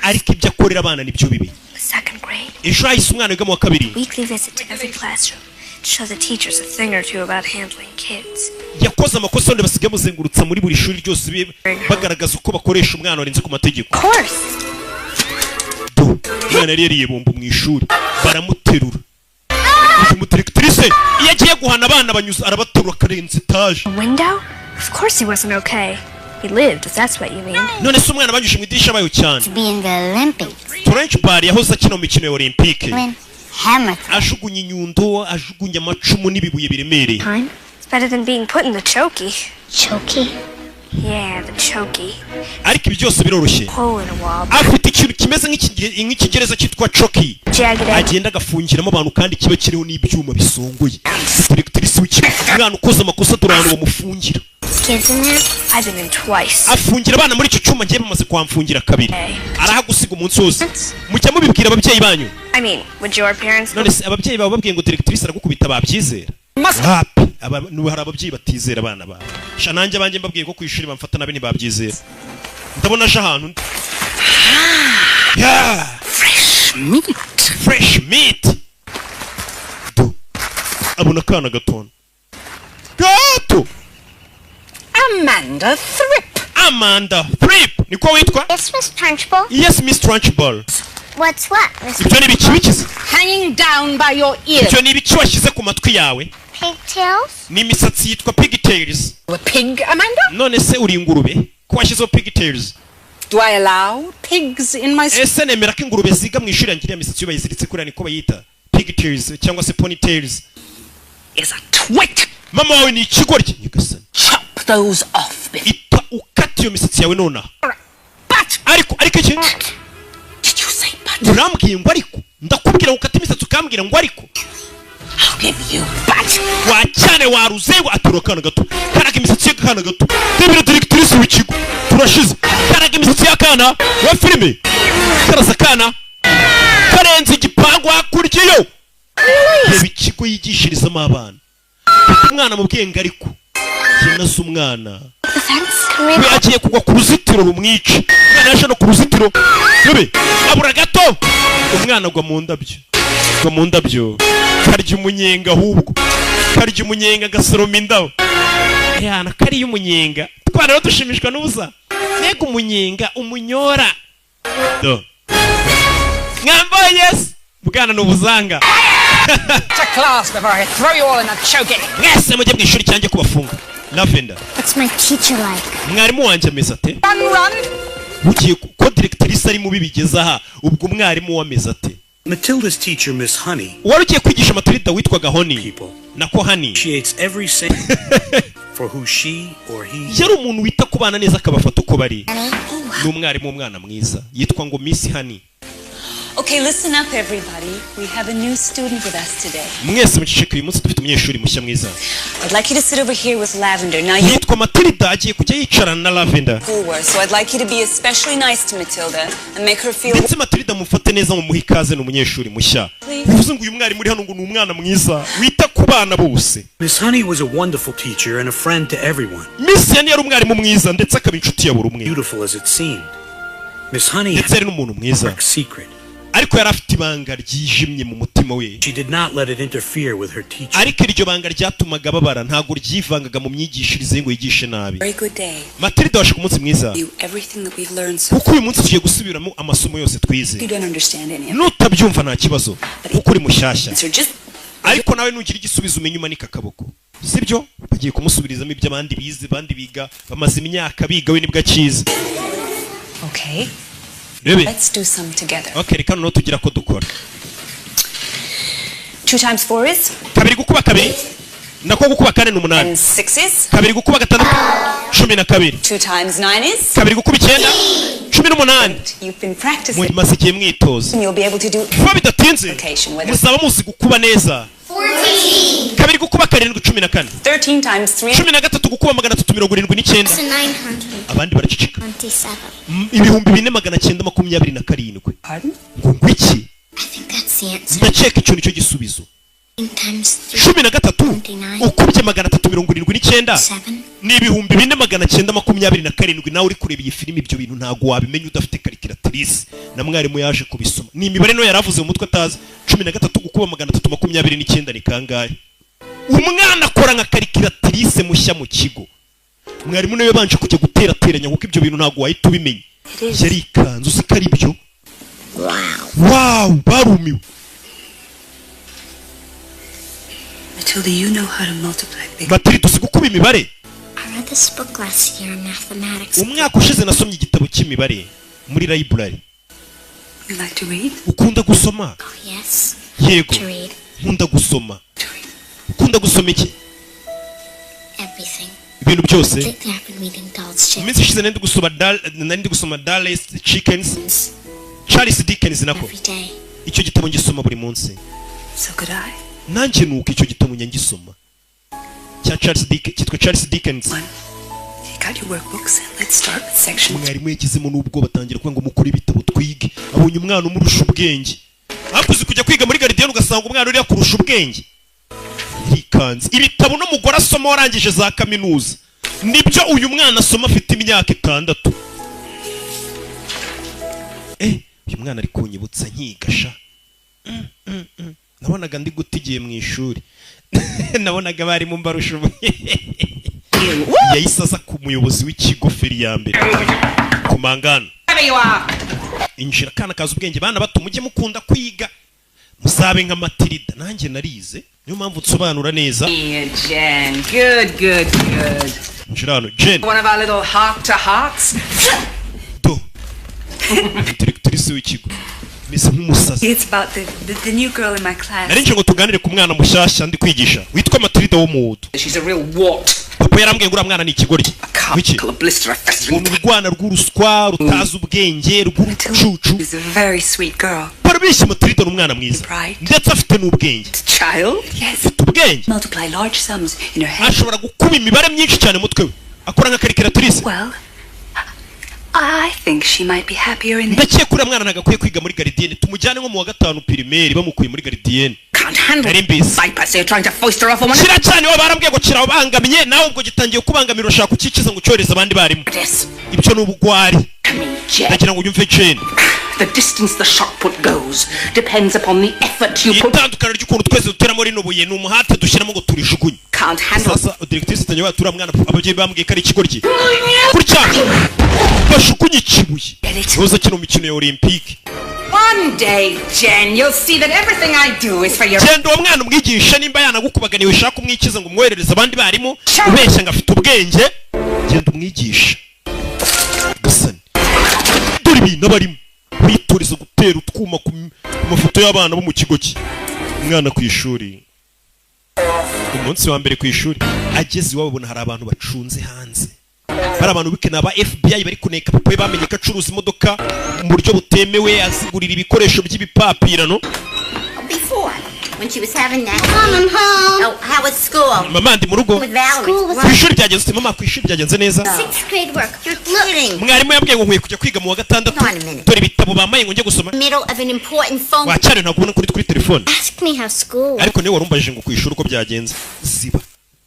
Ariko ibyo akorera abana nibyo bibi. Second grade. Ejo hahise umwana wiga mu wa kabiri. Weekly visit to every classroom to show the teachers a thing or two about handling kids. Yakoze amakosa none basigaye muzengurutsa muri buri shuri ryose bagaragaza uko bakoresha umwana warenze ku mategeko. Of course. Umwana yari yariye bombo mu ishuri baramuterura. Umudirectrice iyo agiye guhana abana banyuza arabaterura karenze etaje. Window? Of course he wasn't okay. He lived, if that's what you mean. None se umwana banyushe mu idirisha bayo cyane. To be in the Olympics. Trunchbull yahoze akina mu mikino ya Olympique. Hammer. Ajugunya inyundo, ajugunya amacumu n'ibibuye biremereye. It's better than being put in the chokey. Chokey? Yeah, the chokey. Ariko ibi byose biroroshye. Hole in a wall. Afite ikintu kimeze nk'ikigereza cyitwa chokey. Agenda agafungiramo abantu kandi kiba kiriho n'ibyuma bisongoye. Directrice w'ikigo umwana ukoze amakosa durano bamufungira. Kids in there? I've been in twice. Afungira abana muri icyo cyuma ngiye bamaze kwamfungira kabiri. Arahagusiga umunsi wose. Mujya mubibwira ababyeyi banyu. I mean, would your parents? None se ababyeyi bawe babwiye ngo directrice aragukubita babyizera? Hari ababyeyi batizera abana bawe. Sha nanjye abanjye mbabwiye ko ku ishuri bamfata nabi ntibabyizera. Ndabona aje ahantu. Fresh meat. Fresh meat. Abona kana gatona. Gato. Amanda Thrip. Amanda Thrip. Niko witwa? Yes, Miss Trunchbull. Yes, Miss Trunchbull. What's what, Miss? Ibyo ni bikibikiza. Hanging down by your ear. Ibyo ni biki washyize ku matwi yawe? Pigtails? Ni imisatsi yitwa pigtails. A pig, Amanda? None se uri ingurube? Ko washyizeho pigtails? Do I allow pigs in my school? Ese nemera ko ingurube ziga mu ishuri yangira imisatsi bayiziritse kuri niko bayita pigtails cyangwa se ponytails. Is a twit. Mama wawe ni ikigoryi. Nyagasani. Chop those off. Ita ukata iyo misatsi yawe nona. But ariko iki? Did you say but? Urambwiye ngo ariko ndakubwira ukata imisatsi ukambwira ngo ariko. I'll give you but. Wa cyane waruzewe aturo kana gato. Karaga imisatsi y'akana gato. Debira directrice w'ikigo. Turashize. Karaga imisatsi y'akana wa filime. Karaza kana. Karenze igipangu hakuryiyo. Reba ikigo yigishirizamo abana. Umwana mu bwenge ariko. Yenaze umwana. We agiye kugwa ku ruzitiro rumwica. Umwana yaje no ku ruzitiro. Yobe. Abura gato. Umwana agwa mu ndabyo. Agwa mu ndabyo. Karya umunyenga ahubwo. Karya umunyenga gasoroma indabo. Yana kari y'umunyenga. Twana rero dushimishwa n'ubusa. Nega umunyenga umunyora. Do. Ngamboyes. Bwana n'ubuzanga. To class before I throw you all in a choking. Mwese mujye mu ishuri cyanjye kubafunga. Lavender. What's my teacher like? Mwarimu wanjye ameze ate? Run. Ugiye ko directrice ari mu bibigeza aha ubwo mwarimu wameze ate? Matilda's teacher, Miss Honey, wari ugiye kwigisha Matilda witwaga Honey nako Honey, appreciates every single for who she or he. yari umuntu wita ku bana neza akabafata uko bari. N'umwarimu umwana mwiza yitwa ngo Miss Honey. Okay, listen up everybody. We have a new student with us today. Mwese muceceke, uyu munsi dufite umunyeshuri mushya mwiza. I'd like you to sit over here with Lavender. Now you yitwa Matilda, agiye kujya yicarana na Lavender. So I'd like you to be especially nice to Matilda and make her feel. Ndetse Matilda mufate neza mu muha ikaze n'umunyeshuri mushya. Bivuze ngo uyu mwarimu uri hano ngo ni umwana mwiza wita ku bana bose. Miss Honey was a wonderful teacher and a friend to everyone. Miss Honey yari umwarimu mwiza ndetse akaba inshuti ya buri umwe. Beautiful as it seemed. Miss Honey ndetse ari n'umuntu mwiza. Secret. Ariko yari afite ibanga ryijimye mu mutima we. She did not let it interfere with her teaching. Ariko iryo banga ryatumaga babara, ntago ryivangaga mu myigishirize ngo yigishe nabi. Very good day. Matilda washe ku munsi mwiza. Everything that we've learned so kuko uyu munsi tugiye gusubiramo amasomo yose twize. You don't understand any of it. Nutabyumva nta kibazo kuko uri mushyashya. Ariko nawe nugira igisubizo umenye umanika akaboko. Sibyo? Bagiye kumusubirizamo ibyo abandi bize, abandi biga bamaze imyaka biga we nibwo akize. Okay. Let's do some together. Okay, reka no tugira ko dukora. 2 times 4 is? Kabiri gukuba kabiri. Nako gukuba 4 ni 8. 6 is? Kabiri gukuba 5 12. 2 times 9 is? Kabiri gukuba 9 18. You've been practicing. Maze igihe mwitoza. You'll be able to do. Kuba bidatinze. Muzaba muzi gukuba neza. 14. Kabiri gukuba 7 14. 13 times 3. 13 gukuba 379. 900. Abandi baracicika. 27. Ibihumbi 4927. Pardon? Ngo iki? I think that's the answer. Ndakeka icyo nicyo gisubizo. 9 times 3. 13 ukubye 379 ni ibihumbi 4927. Nawe uri kureba iyi filimi ibyo bintu ntago wabimenya udafite calculatrice na mwarimu yaje kubisoma. Ni imibare no yaravuze mu mutwe atazi. 13 gukuba 329 ni kangahe? Umwana akora nka calculatrice mushya mu kigo. Mwarimu nawe yabanje kujya guterateranya kuko ibyo bintu ntago wahita ubimenya. Yari ikanzu sikari byo. Wow, barumiwe. Matilda, you know how to multiply big. Matilda, uzi gukuba imibare? I read this book last year in mathematics. Umwaka ushize nasomye igitabo cy'imibare muri library. You like to read? Ukunda gusoma? Oh, yes. Yego. To read. Nkunda gusoma. Ukunda gusoma iki? Everything. Ibintu byose. Lately I've been reading Doll's Chicken. Iminsi ishize nandi gusoma Dallas Chickens. Charles Dickens nako. Every day. Icyo gitabo ngisoma buri munsi. So could I. Nanjye nuko icyo gitabo nyangisoma. Cya Charles Dickens. You got your workbooks and let's start with section. Mwarimu yagizemo n'ubwo batangira kuvuga ngo mukore ibitabo twige. Abonye umwana umurusha ubwenge. Hakuze kujya kwiga muri Gardienne ugasanga umwana uri yakurusha ubwenge. Yikanze. Ibitabo no mugora asoma warangije za kaminuza. Nibyo uyu mwana asoma afite imyaka 6. Uyu mwana ari kunyibutsa nkigasha. Nabonaga ndi gutigiye mu ishuri. Nabonaga bari mu mbarusha yayisaza ku muyobozi w'ikigo feri ya mbere ku mangano. Injira kana kaza ubwenge bana bato mujye mukunda kwiga musabe nka Matilda nanjye narize niyo mpamvu tsobanura neza. Jen, good. Injira hano Jen. One of our little heart to hearts. Directrice w'ikigo. It's about the new girl in my class. Narinje ngo tuganire ku mwana mushyashya ndi kwigisha witwa Matilda wo mudo. She's a real wart. Papa yarambwiye ngo mwana ni ikigori. Wiki? Urwana rw'uruswa rutaza ubwenge rw'urucucu. She's a very sweet girl. Parabishye Matilda n'umwana mwiza. Ndetse afite n'ubwenge. Child? Yes. Ubwenge. Multiply large sums in her head. Ashobora gukuba imibare myinshi cyane mutwe we. Akora nka calculatrice. Well, I think she might be happier in the. Ndakeye kuri mwana nagakwiye kwiga muri Gardienne tumujyane nko mu wa 5 primaire bamukuye muri Gardienne. Can't handle it. Bypass, you're trying to foist her off on one. Kira cyane wa barambwiye ngo kira ubangamiye nawe ubwo gitangiye kubangamira ushaka kukikiza ngo cyoreza abandi barimo. Ibyo n'ubugwari. Ndagira ngo unyumve Jane. The distance the shot put goes depends upon the effort you put. Itandukana ry'ukuntu twese duteramo rino buye n'umuhate dushyiramo ngo turijugunye. Can't handle. Sasa directrice tanyawa tura mwana ababyeyi bambwiye kari ikigoryi. Kurya. Bashukunye ikibuye. Roza kino mikino ya Olympique. One day, Jen, you'll see that everything I do is for your. Jen do mwana umwigisha nimba yanagukubaganiwe ushaka umwikiza ngo umwoherereze abandi barimo ubeshya ngafite ubwenge. Jen umwigisha. Gasani. Dore ibintu barimo. witoriza gutera utwuma ku mafoto y'abana bo mu kigo cye. Umwana ku ishuri, umunsi wa mbere ku ishuri, ageze iwabo abona hari abantu bacunze hanze. Hari abantu bikena aba FBI bari kuneka papa bamenye ko acuruza imodoka mu buryo butemewe, azigurira ibikoresho by'ibipapirano. Before, when she was having that. Mom, oh, how was school? Mama ndi mu rugo. Ku ishuri byagenze mama, ku ishuri byagenze neza. 6th grade work. You're kidding. Mwarimu yambwiye ngo nkwiye kujya kwiga mu wa gatandatu. Dore ibitabo bamaye ngo njye gusoma. Middle of an important phone. Wacyane ntakubona kuri telefone. Ask me how school. Ariko niwe warumbajije ngo ku ishuri uko byagenze. Ziba.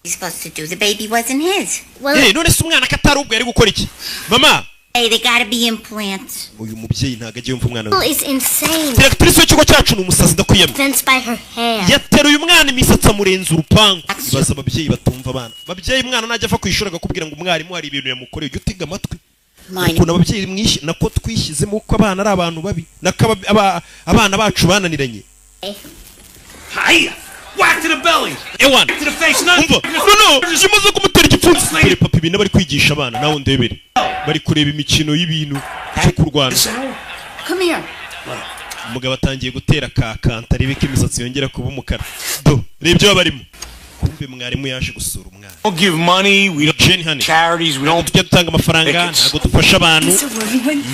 He's supposed to do. The baby wasn't his. Well, none se umwana katari ubwo yari gukora iki? Mama. Hey, they gotta be implants. Uyu mubyeyi ntago agiye umva umwana we. Is insane. Directrice w'ikigo cyacu ni umusazi ndakwiyama. Fenced by her hair. Yateruye umwana imisatsi amurenza urupangu. Baza ababyeyi batumva abana. Babyeyi umwana najya ava ku ishuri agakubwira ngo umwarimu hari ibintu yamukoreye ujye utiga amatwi. Ukuntu ababyeyi mwishi nako twishyizemo uko abana ari abantu babi. Nako abana bacu bananiranye. Hi. Whack to the belly. Ewan. To the face. No. No. Shimaze kumutera igipfunsi. Dore papa ibintu bari kwigisha abana nawe ndebere. Bari kureba imikino y'ibintu cyo kurwana. Come here. Umugabo atangiye gutera kakanta rebeka imisatsi yongera kuba umukara. Do, rebyo barimo. Kumbe mwarimu yaje gusura umwana. Don't give money, we don't charities, we don't dutanga amafaranga, ntago dufasha abantu.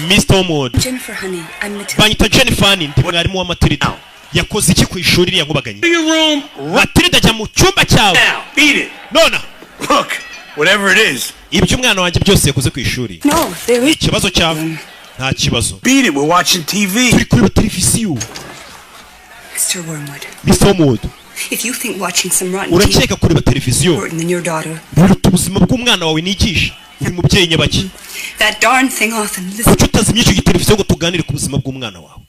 Mr. Omod. Jennifer honey, I'm Matilda. Banyita Jennifer ndi mwarimu wa Matilda. Yakoze iki ku ishuri iriya nkubaganye? Matilda jya mu cyumba cyawe. Beat it. Nona. Look, whatever it is. Ibyo umwana wanjye byose yakoze ku ishuri. No, there is. Ikibazo cyawe nta kibazo. Beat it, we're watching TV. Turi kureba televiziyo. Mr. Wormwood. Mr. Omod. If you think watching some rotten urakeka kureba televiziyo important than your daughter. Biruta ubuzima bw'umwana wawe nigisha. Uri mubyeyi nyabaki. That darn thing off and listen. Kuki utazimye icyo televiziyo ngo tuganire ku buzima bw'umwana wawe?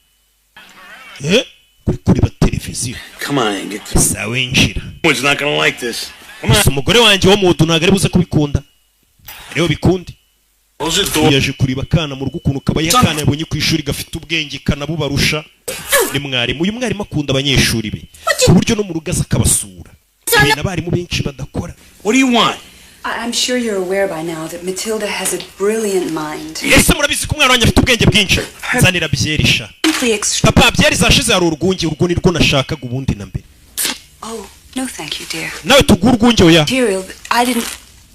Kureba televiziyo. Come on, get this. Sawe njira. One's not gonna like this. Come on. Umugore wanjye wo mudu ntago ari buze kubikunda. Rero bikundi. Yaje kuriba kana mu rugo ukuntu kabaye kana yabonye ku ishuri gafite ubwenge kanabubarusha. Ni mwarimu. Uyu mwarimu akunda abanyeshuri be. Ku buryo no mu rugo aza akabasura. N'abarimu benshi badakora. What do you want? I'm sure you're aware by now that Matilda has a brilliant mind. Ese murabizi ko umwana wanjye afite ubwenge bwinshi. Zanira byerisha. Papa byari zashize hari urwunge urwo ni rwo nashakaga ubundi na mbere. Oh, no thank you dear. Nawe tugu urwunge oya. I didn't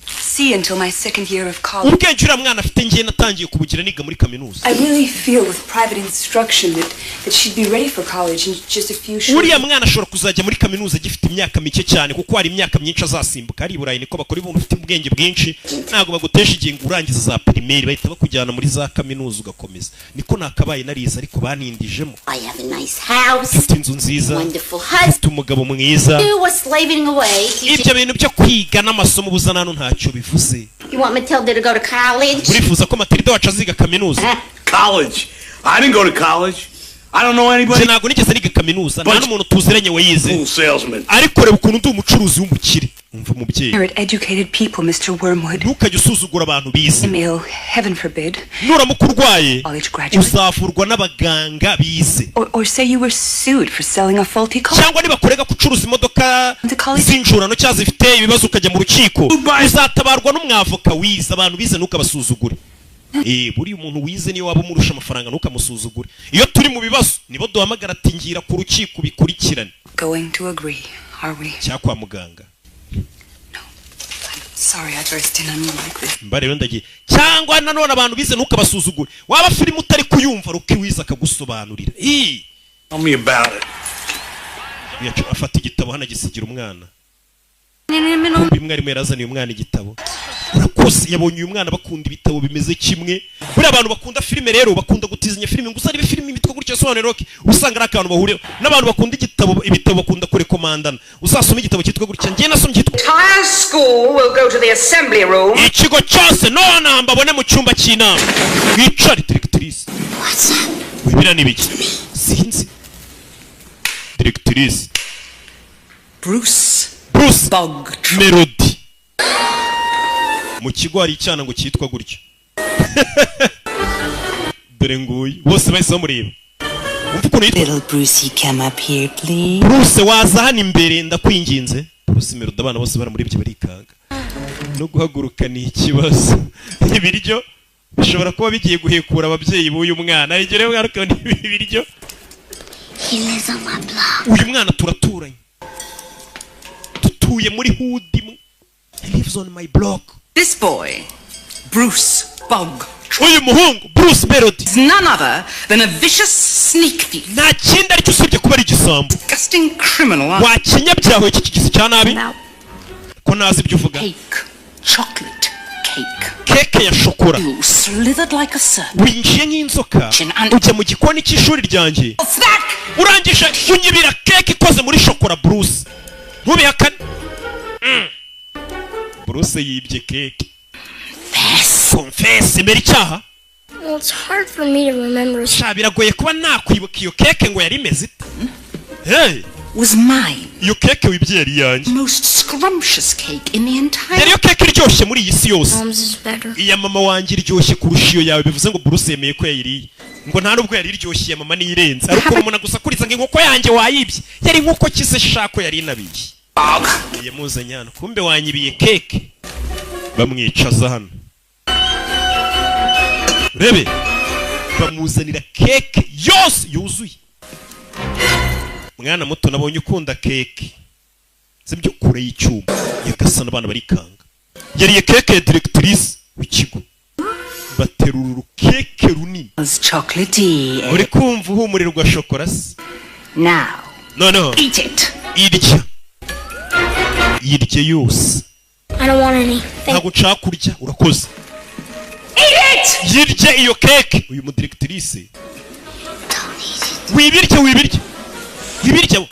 see until my second year of college. Ubwenge ura mwana afite ngiye natangiye kubugira niga muri kaminuza. I really feel with private instruction that she'd be ready for college in just a few short. Uriya mwana ashobora kuzajya muri kaminuza gifite imyaka mike cyane kuko hari imyaka myinshi azasimbuka ari burayi niko bakora ibintu ufite ubwenge bwinshi ntago bagutesha igihe ngo urangiza za primaire bahita bakujyana muri za kaminuza ugakomeza niko nakabaye nariza ariko banindijemo. I have a nice house. Ufite inzu nziza. Wonderful husband. Ufite umugabo mwiza. You were slaving away. Ibyo bintu byo kwiga n'amasomo buzanano ntacyo bivuze. You want Matilda to go to college? Urifuza ko Matilda wacu aziga kaminuza? College. I didn't go to college. I don't know anybody. Ntago nigeze niga kaminuza. Nta n'umuntu tuziranye wayize. Salesman. Ariko reba ukuntu ndi umucuruzi w'umukire. Umva mubyeyi. Educated people, Mr. Wormwood. Ntukajye usuzugura abantu bize. Heaven forbid. Nuramuka urwaye uzavurwa n'abaganga bize. Or say you were sued for selling a faulty car. Cyangwa niba kurega gucuruza imodoka z'injurano cyangwa zifite ibibazo ukajya mu rukiko uzatabarwa n'umwavoka wize. Abantu bize ntukabasuzugure. Buri umuntu wize niyo waba umurusha amafaranga ntukamusuzugure. Iyo turi mu bibazo nibo duhamagara ati ngira ku rukiko bikurikirane. Going to agree, are we? Cyakwa muganga. Sorry, I burst in on you like this. Mbare rero ndagiye. Cyangwa nanone abantu bize ntukabasuzugure. Waba filime utari kuyumva ruki wize akagusobanurira. Tell me about it. Yacu afata igitabo hana gisigira umwana. Kumbi mwarimu yarazaniye umwana igitabo. Urakose yabonye uyu mwana bakunda ibitabo bimeze kimwe. Buri abantu bakunda filime rero bakunda gutizinya filime ngo usaribe filime imitwe gutyo sobanura roki. Usanga ari akantu bahuriye. N'abantu bakunda ibitabo bakunda kurekomandana. Uzasoma igitabo cyitwa gutya. Ngiye nasomye cyitwa Entire school will go to the assembly room. Ikigo cyose none mbabone mu cyumba cy'inama. Wicare directrice. What's up? Wibira nibiki? Sinzi. Directrice. Bruce Bug Melody. Mu kigo hari icyana ngo cyitwa gutyo. Dore nguyi bose bahise bamureba. Little Brucey, come up here please. Bruce waza hano imbere ndakwinginze. Bruce Melody abana bose baramurebye barikanga. No guhaguruka ni ikibazo. Ibiryo bishobora kuba bigiye guhekura ababyeyi b'uyu mwana. Igere mwana ko ni ibiryo. He lives on my block. Uyu mwana turaturanye. Tutuye muri hood imwe. He lives on my block. This boy, Bruce Bog. Uyu muhungu Bruce Melody is none other than a vicious sneak thief. Nta kindi aricyo usibye kuba ari igisambo. Disgusting criminal. Wakinyabyaho iki kigisi cya nabi. Ko nazi ibyo uvuga. Cake. Chocolate cake. Keke ya shokora. You slithered like a serpent. Winjiye nk'inzoka. Ujya mu gikoni cy'ishuri ryanjye. Urangije unyibira keke ikoze muri shokora Bruce. Ntubihakane. Bruce yibye keke. Confess mbere icyaha. Well, it's hard for me to remember. Biragoye kuba nakwibuka iyo keke ngo yari imeze ite. Hey, was mine. Iyo keke wibye yari yanjye. Most scrumptious cake in the entire. Yari yo keke iryoshye muri iyi si yose. Mom's is better. Iya mama wanjye iryoshye kurusha iyo yawe, bivuze ngo Bruce yemeye ko yayiriye. Ngo nta nubwo yari iryoshye ya mama niyirenze. Ariko umuntu agusakuriza ngo inkoko yanjye wayibye. Yari inkoko kise shako yari inabiye. Yemuzanye hano. Kumbe wanyibiye keke. Bamwicaza hano. Rebe bamuzanira keke yose yuzuye. Mwana muto nabonye ukunda keke. Sibyo kure y'icyuma. Yagasana abana bari kanga. Yariye keke ya directrice w'ikigo. Baterura keke runini. Chocolatey. Uri kumva uhumurirwa shokora se? Now. No. Eat it. Irya. Irya yose. I don't want any. Ntabwo nshaka kurya urakoze. Yirye iyo keke. Uyu mudirectrice. Wibirya. Give him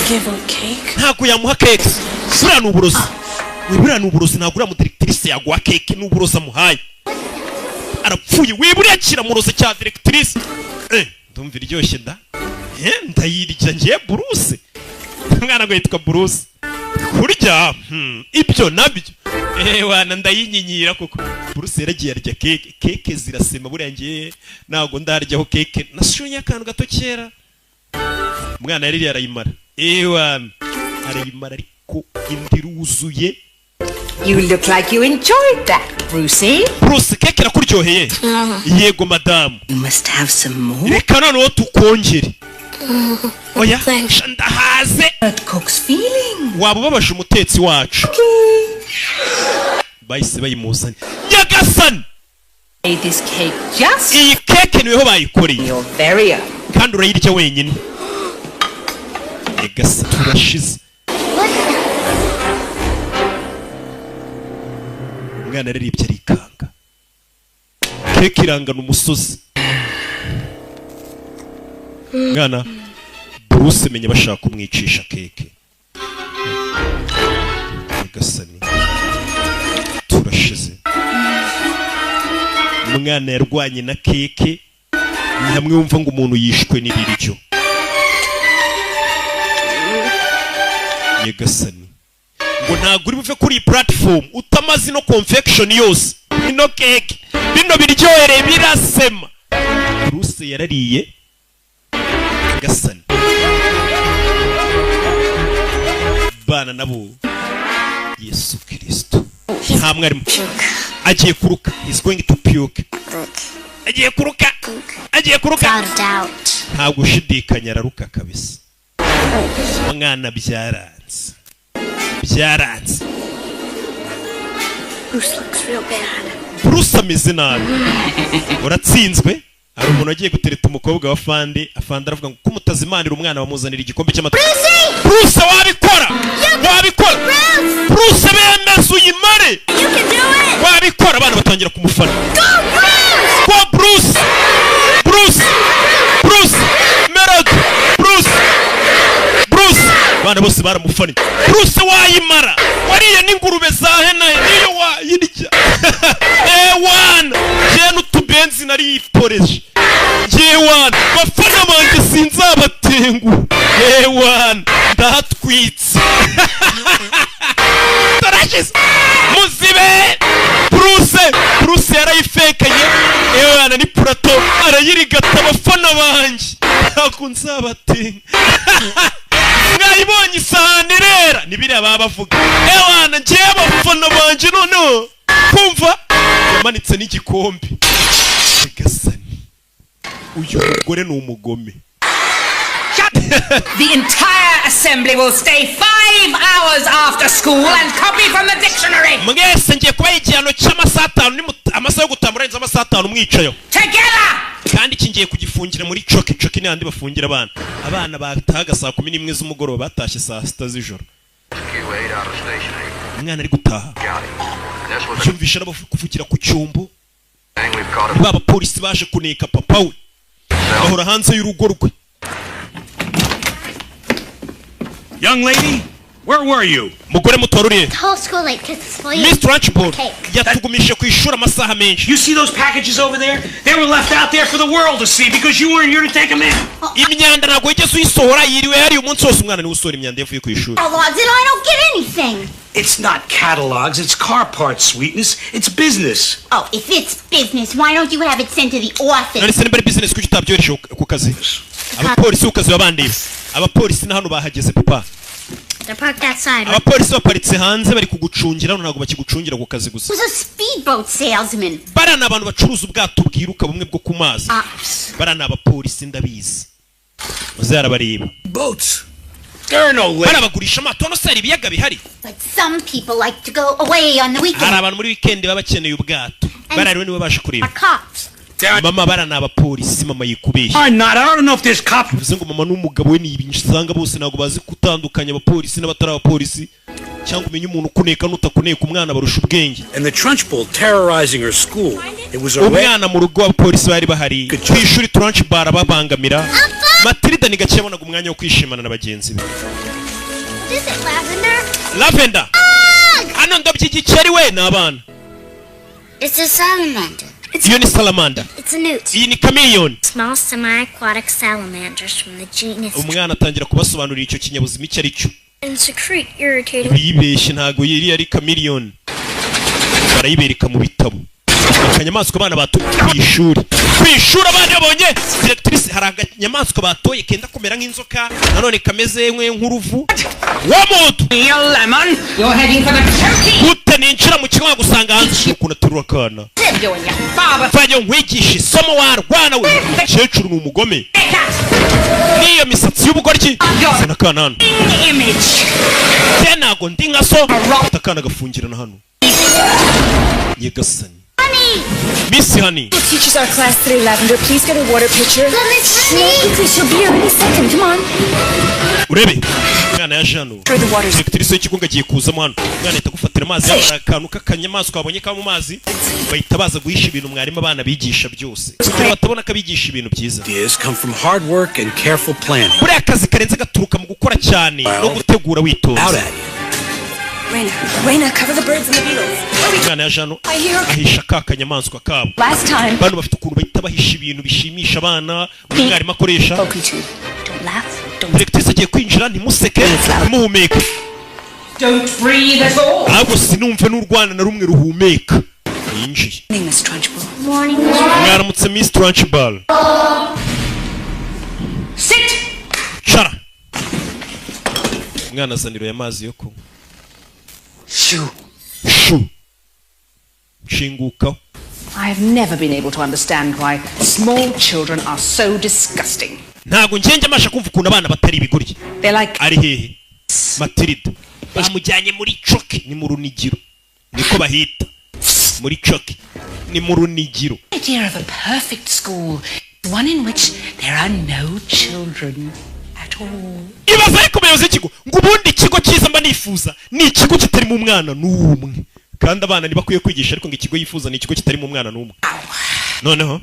cake. Ntabwo yamuha keke. Buriya ni uburozi. Buriya ni uburozi, ntabwo uriya mudirectrice yaguha keke, ni uburozi amuhaye. Arapfuye. Wiburiya kira murozi cya directrice. Ndumva iryoshye da. Ndayirya ngiye Bruce. Mwana ngo yitwa Bruce. Kurya ibyo nabyo. Wana ndayinyinyira koko. Bruce yaragiye arya keke. Keke zirasema buriya ngiye ntabwo ndaryaho keke. Nashonye akantu gato kera. Mwana yari yarayimara. Wana arayimara ariko indiruzuye. You look like you enjoyed that, Brucey. Bruce, keke irakuryoheye? Yego madam. You must have some more. Reka noneho tukongere. Oya, ndahaze. That cooks feeling. Waba ubabasha umutetsi wacu. Bahise bayimuzanye. Nyagasani! This cake just. Iyi keke niweho bayikoreye. You're very own. Kandi urayirya wenyine. Nyagasani turashize. Umwana yararibye arikanga. Keke irangana umusozi. Mwana Bruce menye bashaka kumwicisha keke. Nyagasani turashize. Umwana yarwanye na keke. Ni hamwe wumva ngo umuntu yishwe n'ibiryo. Nyagasani ngo ntabwo uri buve kuri platform utamazi no confection yose. Ino keke bino biryohere birasema. Bruce yarariye. Nyagasani bana nabo Yesu Kristo nta mwarimu agiye kuruka. He's going to puke. Agiye kuruka. Ntabwo ushidikanya araruka kabisa. Mwana byaranze. Bruce looks real bad. Bruce ameze nabi. Uratsinzwe. Hari umuntu agiye gutereta umukobwa wa Fandi. Afandi aravuga ngo kumutazimanira umwana bamuzanira igikombe cy'amata. Bruce wabikora. Bruce bemeza uyimare. Wabikora abana batangira kumufana. Go Bruce. Melody. Bruce. Bana bose baramufana. Bruce wayimara. Wariye n'ingurube za hena niyo wayirya. Wana. Je n'utubenzi nari iporeje. Wana. Bafana banjye sinzabatengu. Wana. Ndatwitse. Tarashize. Muzibe. Bruce yarayifekanye. Wana ni plato arayirigata abafana banjye. Ntabwo nzabatenga. Mwayibonye isahani rera nibiriya baba bavuga. Wana ngiye abafana banjye noneho kumva amanitse n'igikombe. Nyagasani, uyu mugore ni umugome. The entire assembly will stay 5 hours after school and copy from the dictionary. Mwese ngiye kuba igihano cy'amasaha 5 amasaha yo gutamurenza amasaha 5 mwicayo. Together. Kandi kingiye kugifungira muri coki n'andi bafungira abana batahaga saa 11 z'umugoroba batashye saa 6 z'ijoro. Umwana ari gutaha yumvisha nabo kuvukira ku cyumbu. Baba polisi baje kuneka papa we bahora hanze y'urugo rwe. Young lady, where were you? Mugore mutoruriye. The whole school like kisses for you. Mr. Archibald yatugumisha ku ishuri amasaha menshi. You see those packages over there? They were left out there for the world to see because you weren't here to take them in. Imyanda ntabwo yigeze uyisohora yiriwe hari umunsi wose umwana niwe usohora imyanda yavuye ku ishuri. Catalogs and I don't get anything. It's not catalogs, it's car parts, sweetness. It's business. Oh, if it's business, why don't you have it sent to the office? None se niba business kuki utabyohereje ku kazi? Abapolisi ukazi babandeba. Abapolisi na hano bahageze papa. They're parked outside. Abapolisi baparitse hanze bari kugucungira ntabwo bakigucungira ku kazi gusa. Who's a speedboat salesman? Barana abantu bacuruza ubwato bwiruka bumwe bwo ku mazi. Barana abapolisi ndabizi. Uzara bariba. Boats. There are no lakes. Barabagurisha amato no sari ibiyaga bihari. But some people like to go away on the weekend. Hari abantu muri weekend baba bakeneye ubwato. Barariwe niwe baje kureba. Cops. Mama barana abapolisi mama yikubeshye. I don't know if there's cops. Bivuze ngo mama n'umugabo we ni ibinsanga bose ntabwo bazi gutandukanya abapolisi n'abatari abapolisi cyangwa umenye umuntu kuneka n'utakuneka umwana barusha ubwenge. And the Trunchbull terrorizing her school. It was a umwana mu rugo abapolisi bari bahari. Ku ishuri Trunchbull babangamira. Matilda ni gake yabonaga umwanya wo kwishimana na bagenzi be. Is it lavender? Lavender. Hano ndabyigikeri we n'abana. It's a salamander. Iyo ni salamander. It's a newt. Iyi ni chameleon. Small semi-aquatic salamanders from the genus. Umwana atangira kubasobanurira icyo kinyabuzima icyo ari cyo. And secrete irritating. Bibeshye ntago yiri ari chameleon. Barayibereka mu bitabo. Akanyamaswa abana batoye ku ishuri. Ku ishuri abana babonye directrice hari akanyamaswa batoye kenda kumera nk'inzoka nanone kameze nk'uruvu. Wamudu. Lemon, you're heading for the turkey. Gute ninjira mu kigo gusanga hanze ukuntu aterura kana. Fanya nkwigisha isomo warwana we. Cecuru ni umugome. Niyo misatsi y'ubugoryi. Sena kana hano. Tena ngo ndi nka so. Atakana gafungirana hano. Nyagasani. Miss Honey. We'll teach our class today, Lavender. Please get a water pitcher. Quickly, she'll be here any second. Come on. Urebe. Mwana ya Jano. Directrice y'ikigo ngagiye kuzamo hano. Mwana itagufatira amazi y'akantu k'akanyamaswa babonye ka mu mazi. Bahita baza guhisha ibintu mwarimu abana bigisha byose. Kugira batabona ko bigisha ibintu byiza. Ideas come from hard work and careful planning. Buri akazi karenze gaturuka mu gukora cyane no gutegura witonze. Raina, cover the birds and the beetles. Mwana ya Jano ahisha ka kanyamaswa kabo. Last time. Bano bafite ukuntu bahita bahisha ibintu bishimisha abana umwarimu akoresha. Don't laugh. Directrice agiye kwinjira ntimuseke ntimuhumeke. Don't breathe at all. Ntabwo sinumve n'urwana na rumwe ruhumeka. Yinjiye. Miss Trunchbull. Morning. Mwaramutse Miss Trunchbull. Sit. Shara. Mwana azaniro y'amazi yo kunywa. Shu. Shinguka. I've never been able to understand why small children are so disgusting. Ntago ngenje amasha kumva ukuntu abana batari ibigoryi. They're like ari hehe Matilda. Bamujyanye muri coki ni mu runigiro. Niko bahita. Muri coki ni mu runigiro. idea of a perfect school, one in which there are no children at all. Ibaza ariko umuyobozi w'ikigo ngo ubundi ikigo cyiza mba nifuza ni ikigo kitarimo umwana n'umwe kandi abana ntibakwiye kwigisha ariko ngo ikigo yifuza ni ikigo kitarimo umwana n'umwe. Noneho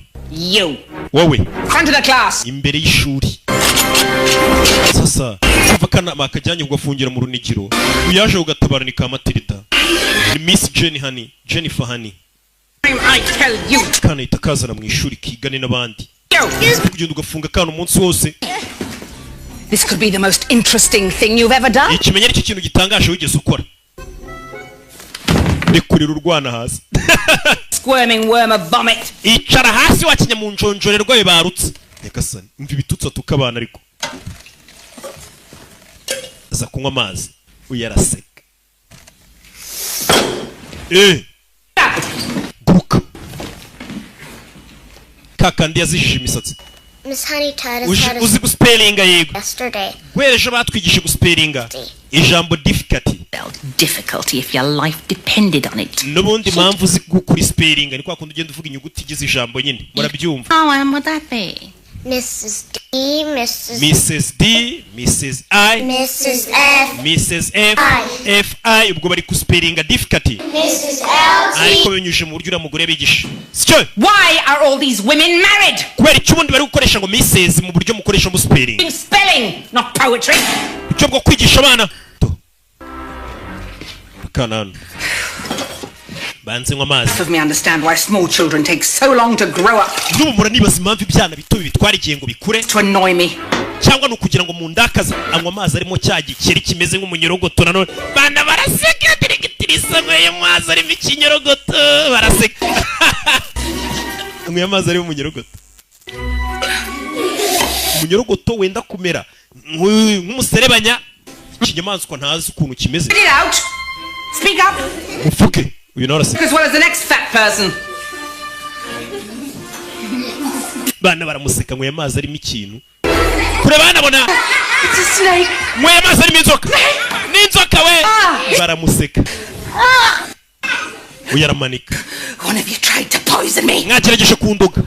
wowe front of the class imbere y'ishuri sasa kuva kana makajyanye ugafungira mu runigiro uyaje ugatabara ni ka Matilda ni Miss Jennifer Honey. I tell you kana itakazana mu ishuri kigane n'abandi kugenda ugafunga kana umunsi wose. This could be the most interesting thing you've ever done. Ikimenyero cy'ikintu gitangaje wigeze ukora. Rekurira urwana hasi. Squirming worm of vomit. Icara hasi wakinya mu njonjorerwa we barutse. Nyagasani, umva ibitutsa tukabana ariko. Aza kunywa amazi. Uyaraseka. Guruka. kakandi yazijije imisatsi. Miss Honey taught us how to Uzi guspellinga yego. yesterday. Gwereje batwigisha guspellinga. Ijambo difficulty. Difficulty if your life depended on it. Nubundi mpamvu uzi gukuri spellinga ni kwa kundi ugenda uvuga inyuguti igize ijambo nyine. Murabyumva. Oh, would that be? Mrs. D, Mrs. D, Mrs. I, Mrs. F, Mrs. F, F.I. ubwo bari kuspellinga difficulty. Mrs. L, Ariko binyuje mu buryo uramugore bigisha. Sicyo? Why are all these women married? Kubera icyo ubundi bari gukoresha ngo Mrs. mu buryo mukoresha mu spelling. Spelling, not poetry. Icyo bwo kwigisha abana. Kanana. Banze nk'amazi. Help me understand why small children take so long to grow up. N'ubumura nibaza impamvu ibyana bito bitwara igihe ngo bikure. To annoy me. Cyangwa nukugira ngo mu ndakaza anywa amazi arimo cya gikeri kimeze nk'umunyorogoto nanone. Bana baraseka dirigitiriza ngo amazi arimo ikinyorogoto baraseka. Anywa amazi arimo umunyorogoto. Umunyorogoto wenda kumera nk'umuserebanya. Ikinyamaswa ntazi ukuntu kimeze. Get it out. Speak up. Ufuke. As well as the next fat person. Bana baramuseka ngo amazi arimo ikintu. Kure bana bona. It's a snake. Ngo amazi arimo inzoka. Ni inzoka we. Baramuseka. Uyaramanika. One of you tried to poison me. Mwagerageje kundoga.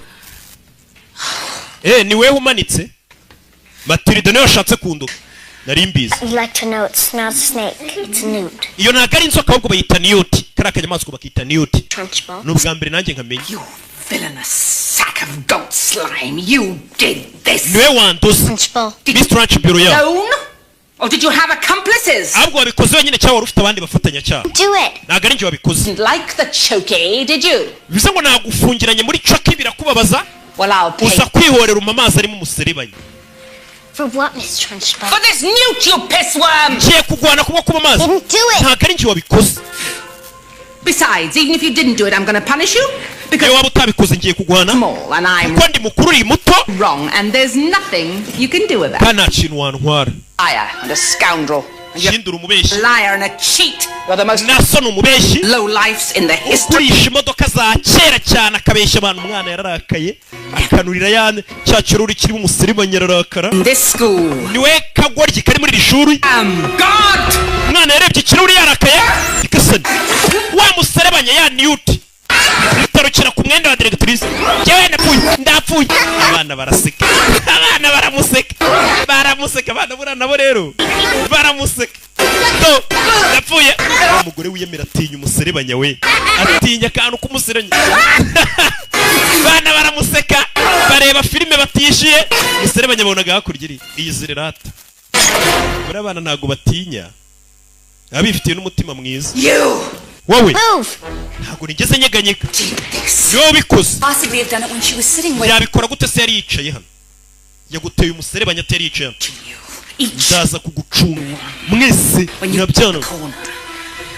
Ni wewe umanitse. Matilda nayo yashatse kundoga. Nari mbizi. I'd like to know it's not a snake, it's a newt. Iyo ntago ari inzoka ahubwo bayita newt. Kariya kanyamaswa bakita newt. Trunchbull. N'ubwa mbere nanjye nkamenya. You villainous sack of goat slime. You did this. Niwe wanduza. Trunchbull. Miss Trunchbull ya. Alone? Or did you have accomplices? Ahubwo wabikoze wenyine cyangwa wari ufite abandi bafatanya cyangwa. Do it. Ntago ari njye wabikoze. Like the choky, did you? Bivuze ngo nagufungiranye muri choky birakubabaza. Well, I'll pay. Uza kwihorera amazi arimo umuserebanya. For what, Miss Trunchbull? For this newt, you pissworm! Ngiye kugwana kuba kuba amazi. Didn't do it. Ntago ari njye wabikoze. Besides, even if you didn't do it, I'm gonna punish you. Because waba utabikoze ngiye kugwana. Small and I'm kuko ndi mukuru uri muto. Wrong, and there's nothing you can do about it. Kana kintu wantwara. Liar and a scoundrel. Shindura umubeshi. Liar and a cheat. You're the most nasona umubeshi. Low lifes in the history. Kurisha imodoka za kera cyane akabesha abantu umwana yararakaye. Akanurira yane cya kiruri kirimo umuserebanya yararakara. In this school. Niwe kagoryi kari muri rishuri. God! Umwana yarebye kiruri yarakaye. Ikasani. Wa muserebanya ya newt. Utarukira ku mwenda wa directrice. Jewe ndapfuye. Abana baraseka. Abana baramuseka. Baramuseka abana bura nabo rero. Baramuseka. To ndapfuye. Umugore wiyemera atinya umuserebanya we. Atinya kantu kumuserenya. Bana baramuseka. Bareba filime batishiye. Umuserebanya bonaga hakurya iyi zirerata. Muri abana ntago batinya. Abifitiye n'umutima mwiza. Wowe ntago nigeze nyeganyega. Yo bikoze. Possibly have done it when she was sitting with. Yabikora gute se yari yicaye hano? Yaguteye umuserebanya atari yicaye. Ndaza kugucunga. Mwese nyabyano.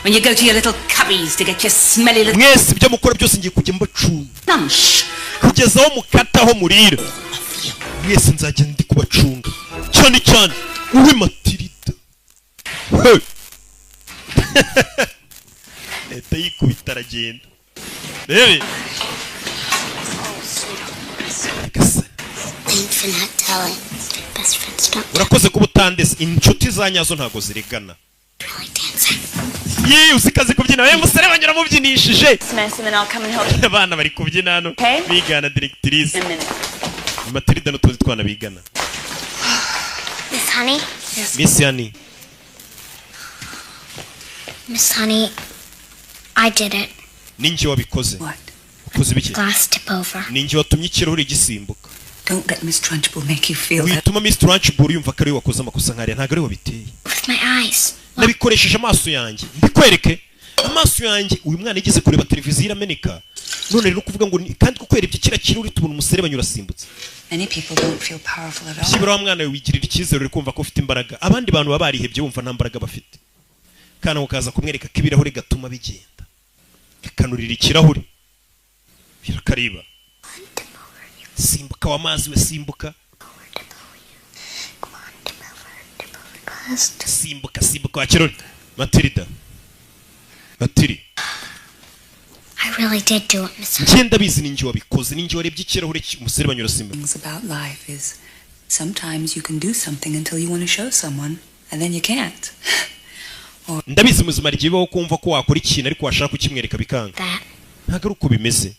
When you go to your little cubbies to get your smelly little. Mwese ibyo mukora byose ngiye kujya mbacunga. Kugeza aho mukataho murira. Mwese nzajya ndi kubacunga. Cyane cyane uwe Matilda. Hey. Leta yikubita aragenda. Rebe. Thanks for not telling. Best friends don't. Urakoze kuba utandese inshuti zanyazo ntago zirigana. Ye usikaze kubyina we muserebanya uramubyinishije. Abana bari kubyina hano bigana directrice. Matilda n'utuzi twana bigana. Miss Honey? Yes. Miss Honey. Miss Honey, I did it. Ninjye wabikoze. Ukoze biki? Glass tip over. Ninjye watumye ikirahuri gisimbuka. Don't let Miss Trunchbull make you feel that. Wituma Miss Trunchbull yumva ko ari wakoze amakosa nkariya ntago ari wabiteye. With my eyes. Nabikoresheje amaso yanjye. Mbikwereke. Amaso yanjye uyu mwana igeze kureba televiziyo irameneka. None rero kuvuga ngo kandi kukwera ibyo kira kiruri tubona umuserebanya urasimbutse. Many people don't feel powerful at all. Kibura mwana wigirira icyizere uri kumva ko ufite imbaraga. Abandi bantu babarihebye bumva nta mbaraga bafite. Kana ukaza kumwereka ko ibirahuri gatuma bigenda. Kanurira ikirahuri. Birakariba. Simbuka w'amazi we simbuka. Simbuka wa kirori. Matilda. Matili. I really did do it, Miss. Ngenda bizi ninjye wabikoze, ninjye warebye ikirahure umusore banyura simba. Things about life is sometimes you can do something until you want to show someone and then you can't. Ndabizi muzima rigiyeho kumva ko wakora ikintu ariko washaka kukimwereka bikanga. Ntago uko bimeze.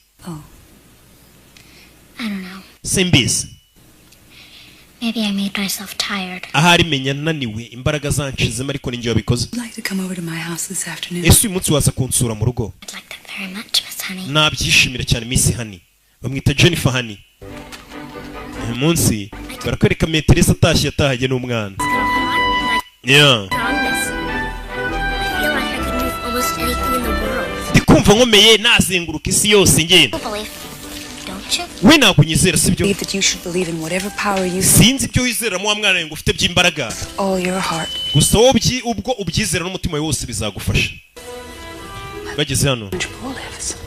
I don't know. Simbizi. Maybe I made myself tired. Ahari menya naniwe imbaraga zanshizemo ariko ninjye wabikoze. I'd like to come over to my house this afternoon. Ese uyu munsi waza kunsura mu rugo? I'd like that very much, Miss Honey. Nabyishimira cyane Miss Honey. Bamwita Jennifer Honey. Uyu munsi barakwereka Meteresa atashye atahanye n'umwana. Yeah. Ndikumva nkomeye nazenguruka isi yose ngenda. We nakunyizera sibyo? Sinzi ibyo wizera mu mwana ngo ufite by'imbaraga. Gusa ubwo ubyizera n'umutima wose bizagufasha. Bageze hano.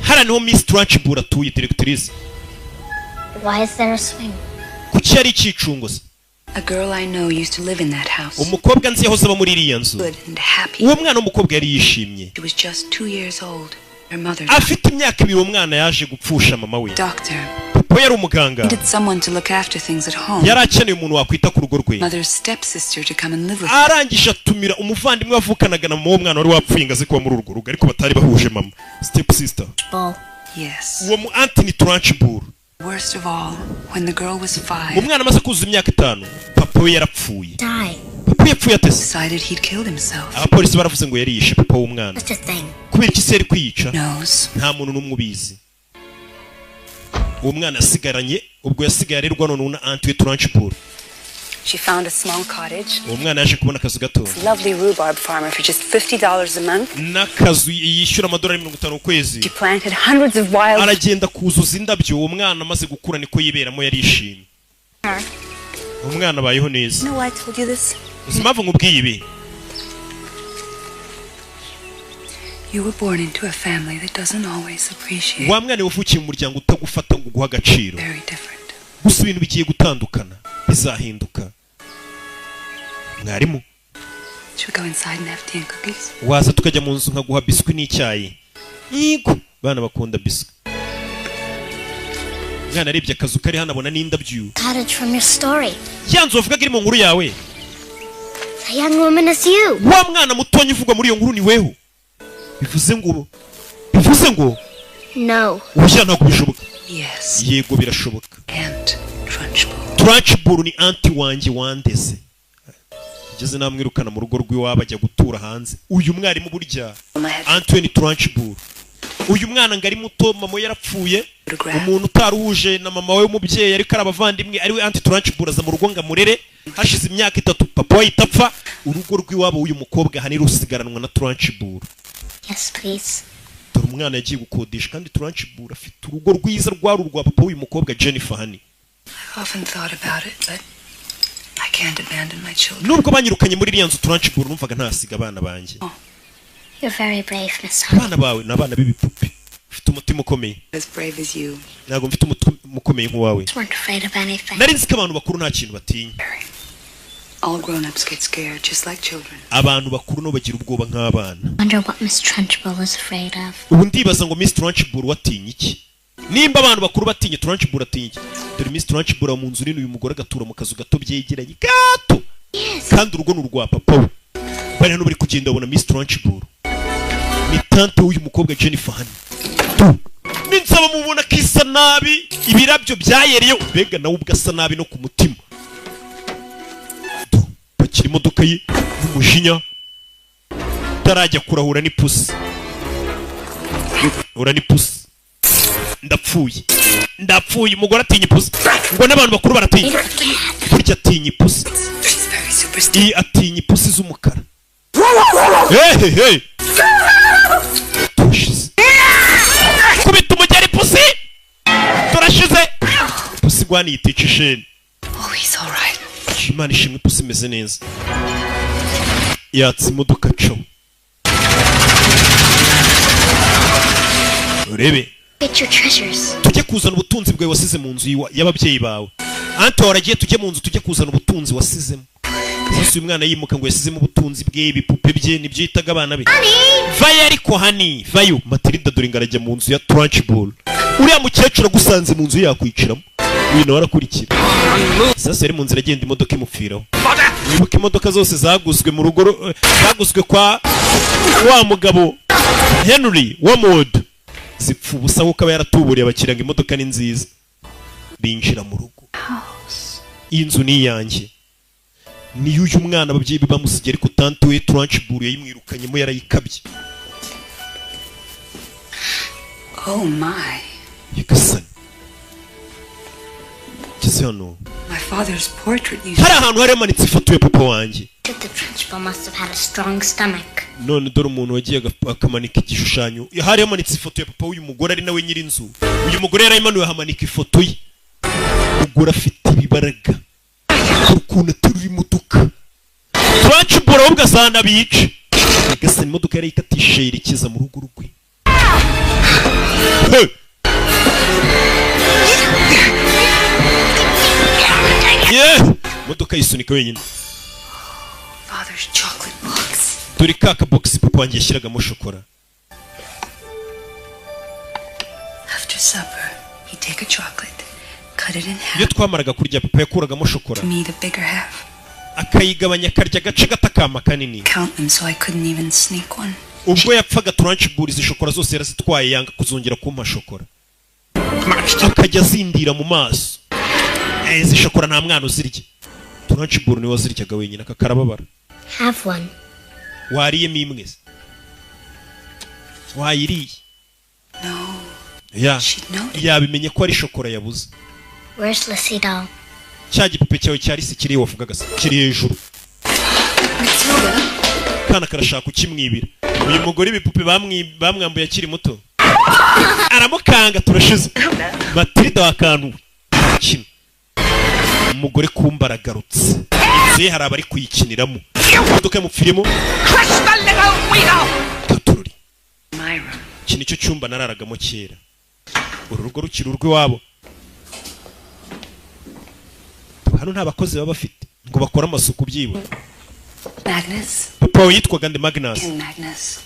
Hara niho Miss Trunchbull atuye directrice. Why is there a swing? Kuki ari ikicungoza? A girl I know used to live in that house. Umukobwa nzi yahoze aba muri iriya nzu. Uwo mwana w'umukobwa yari yishimye. She was just 2 years old. Her mother. Afite imyaka 2 umwana yaje gupfusha mama we. Doctor. Papa yari umuganga. Needed someone to look after things at home. Yari akeneye umuntu wakwita ku rugo rwe. Mother's stepsister to come and live with her. Arangije atumira umuvandimwe wavukanaga na mama mwana wari wapfuye ngaze kuba muri urwo rugo ariko batari bahuje mama. Stepsister. Yes. Uwo mu Anthony Trunchbull. Worst of all, when the girl was 5. Umwana amaze kuzuza imyaka 5, papa we yarapfuye. Papa yapfuye atese. Decided he'd killed himself. Abapolisi baravuze ngo yari yishe papa w'umwana. Kubera iki se yari kwiyica? Nta muntu n'umwe ubizi. Uwo mwana asigaranye ubwo yasigaye arerwa none na Anthony Trunchbull. She found a small cottage. Uwo mwana yaje kubona akazu gato. Lovely rhubarb farmer for just $50 a month. N'akazu yishyura $50 ukwezi. She planted hundreds of wild. Aragenda kuzuza indabyo uwo mwana amaze gukura niko yiberamo yarishimye. Umwana bayeho neza. No, I told you this. Uzimpamvu nkubwiye ibi. You were born into a family that doesn't always appreciate. Wa mwana wavukiye mu muryango utagufata ngo guha agaciro. Very different. Gusa ibintu bigiye gutandukana bizahinduka. Mwarimu. Should we go inside and have tea and cookies? Waza tukajya mu nzu nkaguha biswi n'icyayi. Yego, bana bakunda biswi. Mwana arebye akazu kari hano abona n'indabyo. Cottage from your story. Yanzu uvuga iri mu nkuru yawe. The young woman is you. Wa mwana mutonyi uvugwa muri iyo nkuru ni weho. Bivuze ngo No. Ubushya ntabwo bishoboka. Yes. Yego birashoboka. Aunt Trunchbull. Trunchbull ni anti wanjye wandeze. Ngeze namwirukana mu rugo rw'iwabo ajya gutura hanze. Uyu mwarimu burya Anthony Trunchbull. Uyu mwana ngari muto mama yarapfuye. Umuntu utaruhuje na mama we w'umubyeyi ariko arabavandimwe ari we Anthony Trunchbull aza mu rugo ngamurere. Hashize imyaka 3 papa we itapfa. Urugo rw'iwabo uyu mukobwa hani rusigaranwa na Trunchbull. Yes, please. Dore umwana yagiye gukodesha kandi Trunchbull afite urugo rwiza rwa papa w'uyu mukobwa Jennifer Honey. I've often thought about it, but I can't abandon my children. Nubwo banyirukanye muri iriya nzu Trunchbull numvaga ntasiga abana banjye. You're very brave, Miss Honey. Abana bawe n'abana b'ibipupe. Ufite umutima ukomeye. As brave as you. Ntabwo mfite umutima ukomeye nk'uwawe. Weren't afraid of anything. Nari nzi ko abantu bakuru nta kintu batinya. All grown-ups get scared, just like children. Abantu bakuru no bagira ubwoba nk'abana. Wonder what Miss Trunchbull is afraid of. Ubu ndibaza ngo Miss Trunchbull watinya iki? Nimba abantu bakuru batinya Trunchbull atinya iki? Dore Miss Trunchbull mu nzu nini uyu mugore agatura mu kazu gato byegeranye gato. Kandi urugo n'urwa papa we. Bari hano bari kugenda babona Miss Trunchbull. Ni tante w'uyu mukobwa Jennifer Honey. Ninsaba mubona kisa nabi ibirabyo byayereyo bega nawe ubwasa nabi no ku mutima. Bakiri imodoka ye n'umujinya tarajya kurahura n'ipusi. Ura n'ipusi. Ndapfuye umugore atinya ipusi. Ngo n'abantu bakuru baratinya. Burya atinya ipusi. Iyi atinya ipusi z'umukara. Hey. Tushize. Kubita umugeri ipusi. Turashize. Ipusi gwani yitica isheni. Oh, he's all right. Imana ishimwe ipusi imeze neza. Yatse imodoka co. Urebe. Get your treasures. Tujye kuzana ubutunzi bwawe wasize mu nzu y'ababyeyi bawe. Anto waragiye tujye mu nzu tujye kuzana ubutunzi wasizemo. sasa uyu mwana yimuka ngo yasizemo ubutunzi bwe ibipupe bye nibyo yitaga abana be. Vayo ariko hani vayo Matilda dore ngarajya mu nzu ya Trunchbull. Uriya mukecuru agusanze mu nzu yakwiciramo. Uyu nawe arakurikira. Sasa yari mu nzira agenda imodoka imupfiraho. Wibuka imodoka zose zaguzwe mu rugo zaguzwe kwa wa mugabo Henry Wamod. Zipfu ubusa kuko aba yaratuburiye abakiriya ngo imodoka ni nziza. Binjira mu rugo. Iyi nzu ni iyanjye. Niyo uyu mwana ababyeyi be bamusigiye ariko tante we Trunchbull yayimwirukanyemo yarayikabye. Oh my. Yagasani. Hano. My father's portrait you. Hari ahantu hari amanitse ifoto ya papa wanjye. The Trunchbull must have had a strong stomach. None dore umuntu wagiye akamanika igishushanyo. Hari amanitse ifoto ya papa w'uyu mugore ari nawe nyiri inzu. Uyu mugore yarayimanuye hamanika ifoto ye. Ugura afite ibibaraga. Ukuntu aterura imodoka. Trunchbull ahubwo azana bice. Yagasani imodoka yarayikatishe yerekeza mu rugo rwe. Yeah! Modoka yisunika wenyine. Father's chocolate box. Dore ka box papa wanjye yashyiragamo shokora. After supper, he'd take a chocolate, cut it in half. Iyo twamaraga kurya papa yakuragamo shokora. Me the bigger half. Akayigabanya karya gace gatakama kanini. Count them so I couldn't even sneak one. Ubwo yapfaga Trunchbull izi shokora zose yarazitwaye yanga kuzongera kumpa shokora. Akajya zindira mu maso. Izi shokora nta mwana uzirya. Trunchbull ni waziryaga wenyine akakarababara. Have one. Wariye imwe se? Wayiriye? No. Ya. Yabimenye ko ari shokora yabuze. Where's Lissy doll? Cya gipupe cyawe cyari se kiri wavugaga se kiri hejuru. Kana karashaka ukimwibira. Uyu mugore ibipupe bamwambuye akiri muto. Aramukanga turashize. Matilda wakantu. Kino. Umugore kumbaragarutse. Inzu hari abari kuyikiniramo. Imodoka mupfiremo. Katururi. Iki nicyo cyumba nararagamo kera. Uru rugo rukiri urw'iwabo. Hano nta bakozi baba bafite ngo bakora amasuku byibo. Magnus. Papa yitwaga nde Magnus. King Magnus.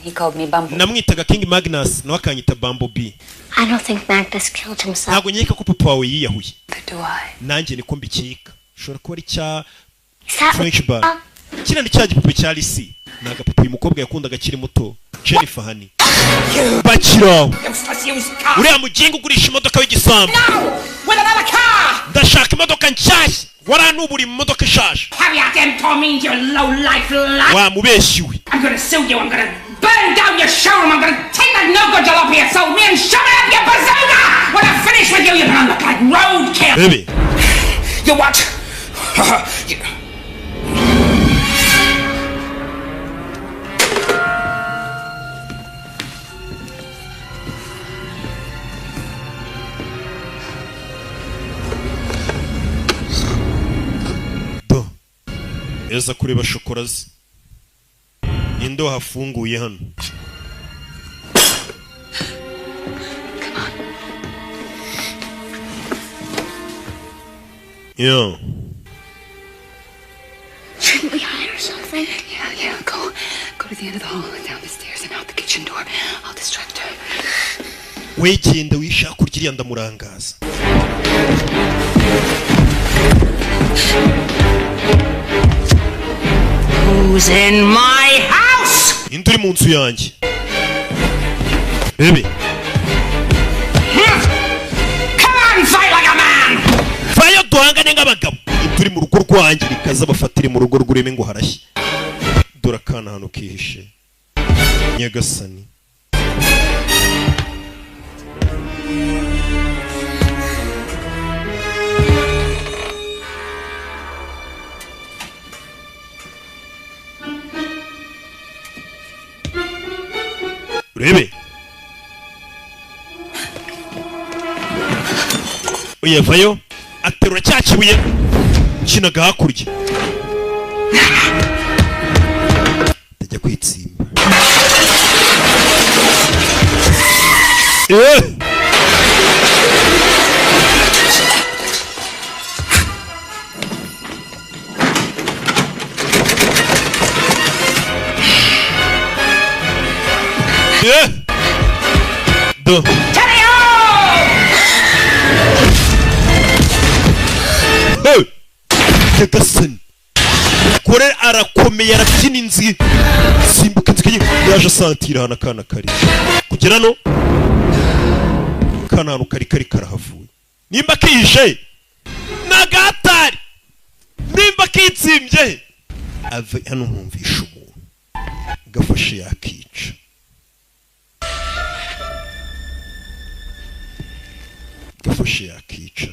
He called me Bumblebee. Namwitaga King Magnus nawe akanyita Bumblebee. I don't think Magnus killed himself. Ntabwo nyeka ko papa wawe yiyahuye. Do I? Nanjye niko mbikeka. Ushobora kuba ari cya Trunchbull. Kina ni cya gipupe cya Lisi. Naga papa uyu mukobwa yakundaga akiri muto. Jennifer Hani. Bakiraho. Uriya mugingo ugurisha imodoka w'igisambu. Ndashaka imodoka nshyashya. Waranubura mu modoka ishaje. Wa mubeshiwe. I'm gonna sue you. I'm gonna burn down your showroom. I'm gonna take that no-good jalopy you sold me and shove it up your bazooka. When I finish with you, you're gonna look like roadkill. Baby. You what? Eza kureba shokora ze. Indo hafunguye hano. Yeah. Shouldn't we hide or something? Yeah. Go to the end of the hall and down the stairs and out the kitchen door. I'll distract her. Wegenda wishaka kurya ndamurangaza. Who's in my house? Induri mu nzu yanjye. Baby. Come on, fight like a man. Vayo duhangane nk'abagabo. Induri mu rugo rwanjye rikaza bafatire mu rugo rw'ureme ngo harashye. Dora kana hano kihishe. Nyagasani. Urebe. Oya vayo aterura cya kibuye kinaga hakurya. Tajya kwitsimba. Do. Nyagasani kore arakomeye arabyina inzi simbuka inzi yaje asatira hana kana kari kugera no kana hano kari karahavuye nimba kije nagatari nimba kitsimbye ave hano nkumvisha umuntu gafashe yakica gafashe yakica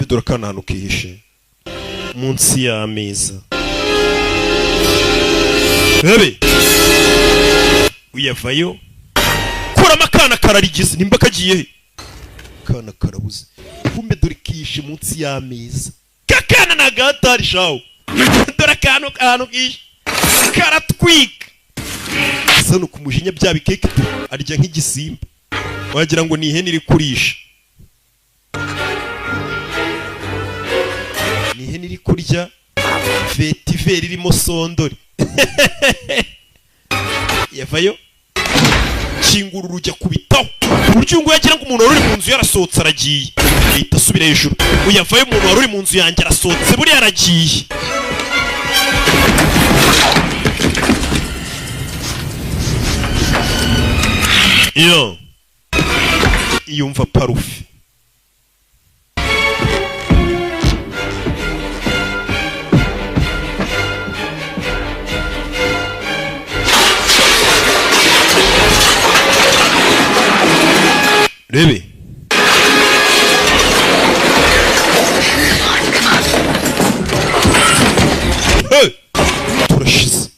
dore kana hano kihishe munsi y'ameza bebe uyavayo kuramo akana kararigize nimba kagiye kana karabuze kumbe dore kihishe munsi y'ameza kakana nagatari shawo dore akantu kihishe karatwika sano kumujinya bya bikeke arya nk'igisimba wagira ngo ni ihene iri kurisha ihene iri kurya vetiveri irimo sondori yavayo kingura urujya kubitaho uburyo ngo yagira ngo umuntu wari uri mu nzu yarasohotse aragiye ahita asubira hejuru uyavayo umuntu wari uri mu nzu yanjye arasohotse buriya aragiye iyo yumva parufe Rebe. Hey! Turashize.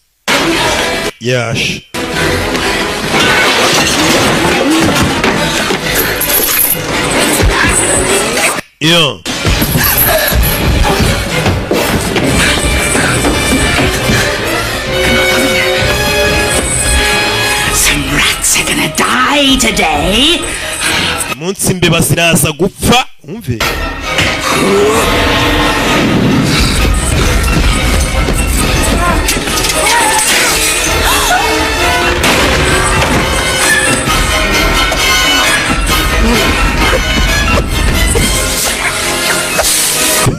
Yash. Yo. Some rats are gonna die today. Munsi imbeba ziraza gupfa umve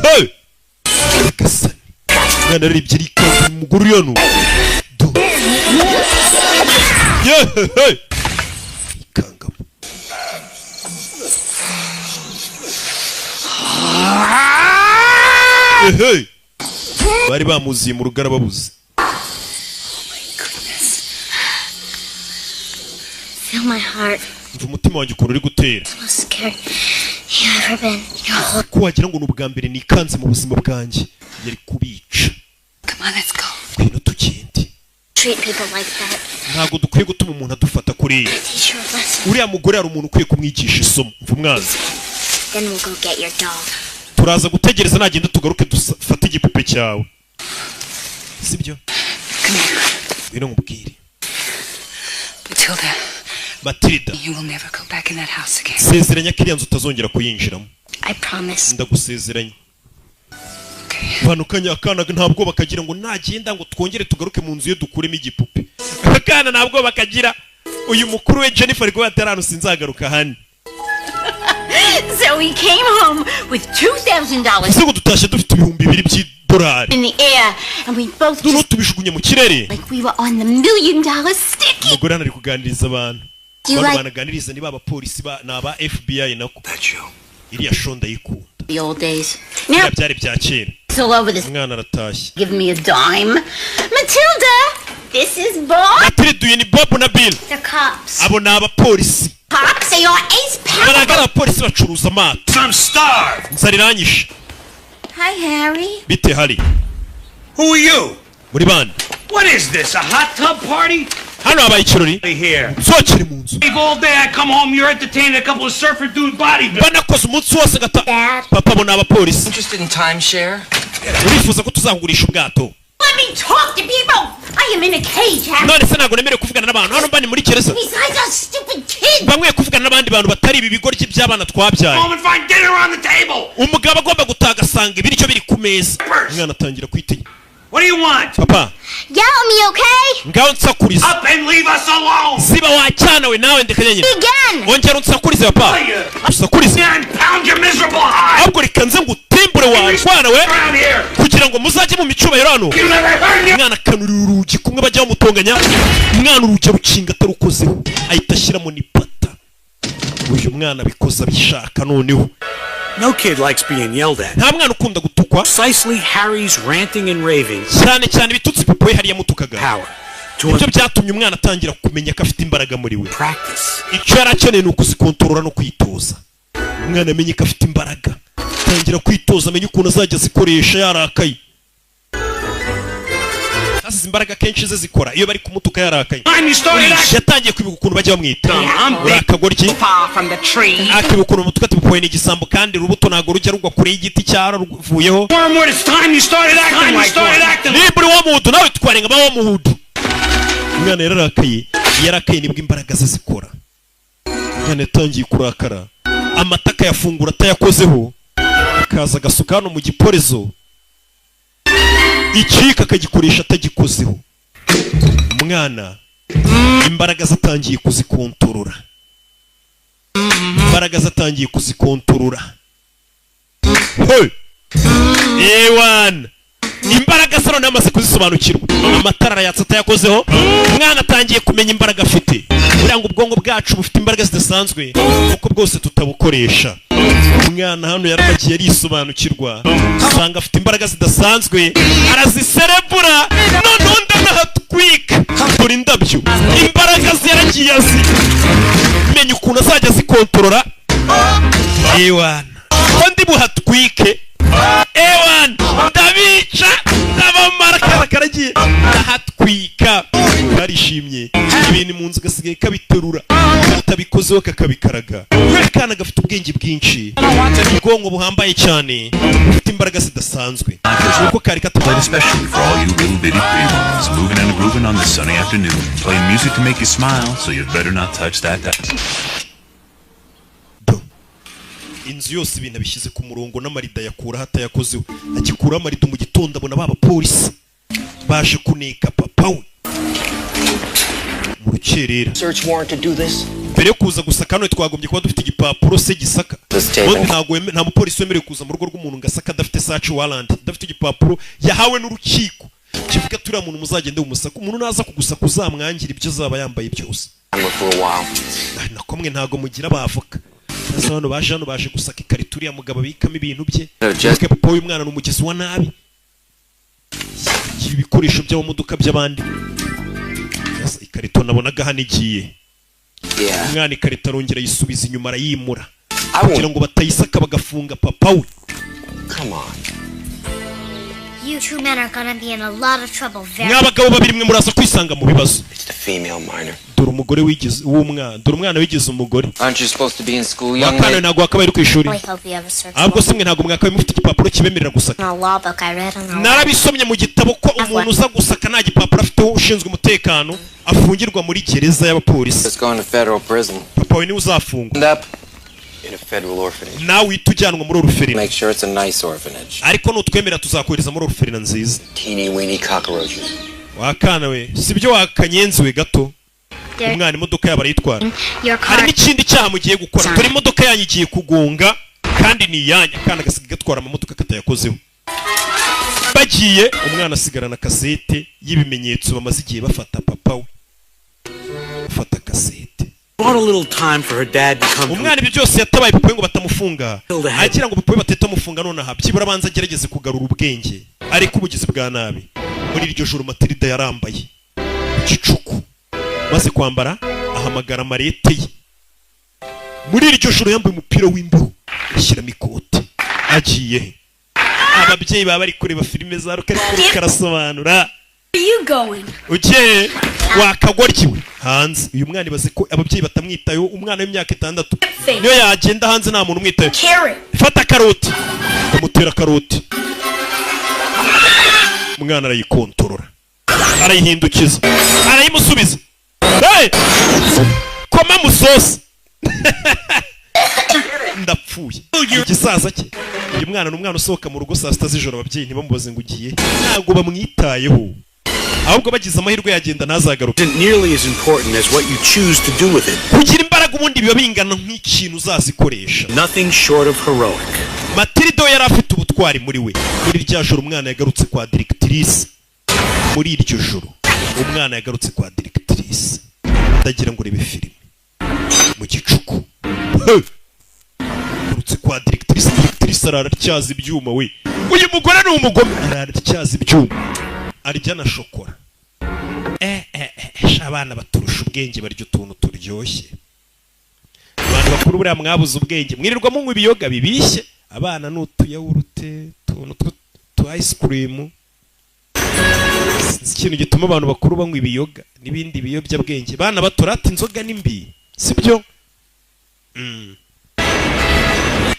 hey Nyagasani mwana aribye rika umugore yano hey hey bari bamuziye mu rugara babuze Feel my heart. mva umutima wanjye ukuntu uri gutera Most scared you've ever been. ko wagira ngo n'ubwa mbere nikanze mu buzima bwanjye yari kubica Come on, let's go. ngwino tugende Treat people like that. ntabwo dukwiye gutuma umuntu adufata kuriya Teach you a lesson. uriya mugore hari umuntu ukwiye kumwigisha isomo mva umwana Then we'll go get your doll. turaza gutegereza nagenda tugaruke dufate igipupe cyawe sibyo ngwino nkubwire Matilda, Matilda you will never go back in that house again. sezeranya ko iriya nzu utazongera kuyinjiramo I promise. ndagusezeranya vanukanya akana ntabwo bakagira ngo nagenda ngo twongere tugaruke mu nzu ye dukuremo igipupe akana ntabwo bakagira uyu mukuru we Jennifer ariko yatarano sinzagaruka hano So we came home with $2,000 siko dutashe dufite ibihumbi 2 by'idolari in the air, and we both no tubishugunye mu kirere like we were on the $1 million sticky. umugore ari kuganiriza abantu You bano like- banaganiriza ni baba polisi n'aba FBI nako iriya shonda yikunda The old days. Now Now byari bya kera it's all over this. umwana aratashye Give me a dime, Matilda. This is Bob. Matilda uyu ni Bob na Bill The cops. abo ni abapolisi Cops, they are ace baraga abapolisi bacuruza amato I'm starved. nzariranyishe Hi, Harry. bite hari Who are you? muri bande What is this, a hot tub party? hano habaye ikirori Here. nzokere mu nzu All day I come home, you're entertaining a couple of surfer dude bodybuilders. banakoze umunsi wose gata papa abo ni abapolisi Interested in timeshare? urifuza ko tuzagurisha ubwato let me talk to people? I am in a cage, Harry. none se ntago nemerewe kuvugana n'abantu hano mba ni muri gereza. Besides those stupid kids. Bamwe kuvugana n'abandi bantu batari ibi bigoryi by'abana twabyaye. Home and find dinner on the table. Umugabo agomba gutaga asanga ibiryo biri ku meza. Umwana atangira kwitinya. What do you want? Papa. Yell at me, okay? Ngaho nsakuriza. Up and leave us alone. Ziba wacyana we nawe ndekanye nyine. Again. Ongera unsakurize papa. Usakurize. And pound your miserable eye. Ahubwo rikanze ngo utimbure warwana we. Kugira ngo muzajye mu micubahiro hano. Umwana akanurira urugi kumwe bajya bamutonganya. Umwana urugi rukinga atarukozeho. Ahita ashyiramo n'ipata. Uyu mwana bikoza bishaka noneho. No kid likes being yelled at. Nta mwana ukunda gutukwa. Precisely Harry's ranting and raving. Cyane bitutsi papa we hariya mutukaga. Power. Ibyo byatumye umwana atangira kumenya ko afite imbaraga muri we. Practice. Icyo yarakeneye ni ukuzikontorora no kwitoza. Umwana amenye ko afite imbaraga. Atangira kwitoza amenye ukuntu azajya zikoresha yarakaye. Hasi imbaraga kenshi ze zikora iyo bari kumutuka yarakaye. Yatangiye kwibuka ukuntu bajya bamwita. Urakagoryi. Akibuka ukuntu mutuka atibukoye n'igisambo kandi urubuto ntago rujya rugwa kure y'igiti cyararuvuyeho. Niburi wa muhudu nawe twarenga ba wa muhudu. Umwana yarakaye nibwo imbaraga ze zikora. Umwana yatangiye kurakara. Amataka yafungura atayakozeho. Akaza gasuka hano mu giporezo. Ikika akagikoresha atagikozeho. Umwana imbaraga zatangiye kuzikontorora. Hey! Ewan! Imbaraga saro namaze kuzisobanukirwa. Amatara arayatsa atayakozeho. Umwana atangiye kumenya imbaraga afite. Buranga ubwongo bwacu bufite imbaraga zidasanzwe kuko bwose tutabukoresha. Umwana hano yarabagiye arisobanukirwa. Usanga afite imbaraga zidasanzwe. Araziserebura. None ndanahatwika. Dore indabyo. Imbaraga ziragiye azi. Menya ukuntu azajya zikontorora. Ewan. Undi buhatwike. Ewan. Ndabica. Ndabamara karagiye. Ndahatwika. Karishimye. Ibintu mu nzu gasigaye kabiterura. Katabikozeho kakabikaraga. Akana gafite ubwenge bwinshi. Ubwonko buhambaye cyane. Bufite imbaraga zidasanzwe. Nuko kari Played especially for all you little bitty pretty ones, moving and grooving on this sunny afternoon, playing music to make you smile, so you'd better not touch that. Inzu yose ibintu bishyize ku murongo n'amarida yakura hatayakozeho. Agikura amarido mu gitondo abona baba polisi baje kuneka papa we mu rukerera. Search warrant to do this. Mbere kuza gusaka hano twagombye kuba dufite igipapuro se gisaka. Nta mupolisi wemerewe kuza mu rugo rw'umuntu ngasaka adafite search warrant, adafite igipapuro yahawe n'urukiko kivuga turiya muntu muzagende umusaka. Umuntu naza kugusaka uzamwangira ibyo azaba yambaye byose. Nakomwe ntago mugira bavoka. Hano baje gusaka ikarito uriya mugabo bikamo ibintu bye. Papa uyu mwana n'umugezi wa nabi. Ibikoresho by'amodoka by'abandi. Ikarito nabonaga hano igiye. Umwana ikarito arongera yisubiza inyuma arayimura. Kugira ngo batayisaka bagafunga papa we. Come on. You two men are gonna be in a lot of trouble very. Mwabagabo babiri mwe muraza kwisanga mu bibazo. It's the female minor. Dore umugore wigize dore umwana wigize umugore. Aren't you supposed to be in school, young lady? Wakane ntago wakabaye ku ishuri. Ahubwo simwe ntago mwakabaye mufite igipapuro kibemerera gusaka. Narabisomye mu gitabo ko umuntu uza gusaka nta gipapuro afite ushinzwe umutekano afungirwa muri gereza y'abapolisi. Let's go into federal prison. Papa we ni uzafungwa. In a federal orphanage. Nawe itujyanwa muri orphanage. Make sure it's a nice orphanage. Ariko nutwemera tuzakohereza muri orphanage nziza. Teeny weeny cockroaches. Wakana we sibyo wakanyenzi we gato. Umwana imodoka yaba arayitwara. Hari n'ikindi cyaha mugiye gukora. Dore imodoka yanyu igiye kugonga kandi ni yanya kana gasiga gatwara amamodoka katayakozeho. Bagiye umwana asigarana kasete y'ibimenyetso bamaze igiye bafata papa we. Bafata kasete. Bought a little time for her dad to come. Umwana ibyo byose yatabaye papa ngo batamufunga. Akira ngo papa batetamufunga none aha byibura banza agerageze kugarura ubwenge. Ariko ubugizi bwa nabi. Muri iryo joro Matilda yarambaye. Gicuku. Maze kwambara ahamagara marete ye. Muri iryo joro yambaye umupira w'imbeho. Ashyiramo ikote. Agiye. Ababyeyi baba bari kureba filime za Rukari karasobanura. Where are you going? Ugiye wakagoryiwe hanze. Uyu mwana ibaze ko ababyeyi batamwitayeho. Umwana w'imyaka 6 niyo yagenda hanze nta muntu umwitayeho. Fata karoti. Kamutera karoti. umwana arayikontorora arayihindukiza arayimusubiza koma musosi ndapfuye igisaza cye uyu mwana n'umwana usohoka mu rugo saa sita z'ijoro ababyeyi ntibamubaze ngo ugiye ntabwo bamwitayeho ahubwo bagize amahirwe yagenda ntazagaruke kugira imbaraga ubundi biba bingana nk'ikintu uzazikoresha Matilda yari afite ubutwari muri we muri rya joro umwana yagarutse kwa directrice muri iryo joro umwana yagarutse kwa directrice ndagira ngo urebe filime mu gicuku yagarutse kwa directrice araracyaza ibyuma we uyu mugore ni umugome araracyaza ibyuma arya na shokora abana baturusha ubwenge barya utuntu turyoshye abantu bakuru buriya mwabuze ubwenge mwirirwa munywa ibiyoga bibishye abana ni utuyawurute utuntu tu ice cream ikintu gituma abantu bakuru banywa ibiyoga n'ibindi biyobyabwenge bana batorata inzoga n'imbi sibyo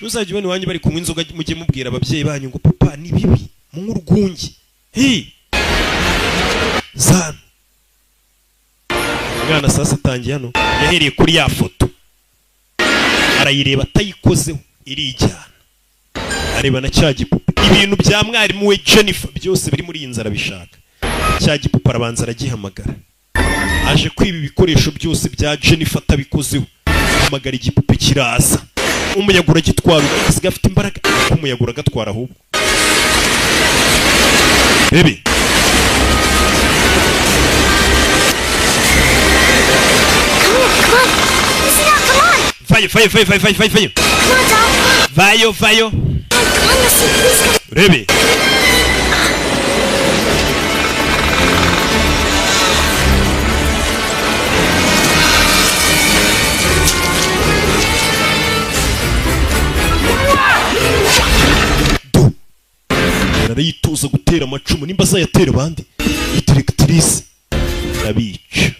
nuzajya ubona iwanyu bari kunywa inzoga mujye mubwira ababyeyi banyu ngo papa ni bibi munywa urwungi zana umwana sasa atangiye hano yahereye kuri ya foto arayireba atayikozeho irijyana areba na cya gipupe ibintu bya mwarimu we Jennifer byose biri muri iyi nzara bishaka cya gipupe arabanza aragihamagara aje kwiba ibikoresho byose bya Jennifer atabikozeho hamagara igipupe kiraza umuyaga uragitwara asigaye afite imbaraga umuyaga uragatwara ahubwo bebe Vayo. Rebe. Arayitoza gutera amacumu nimba azayatera abandi. Directrice abica.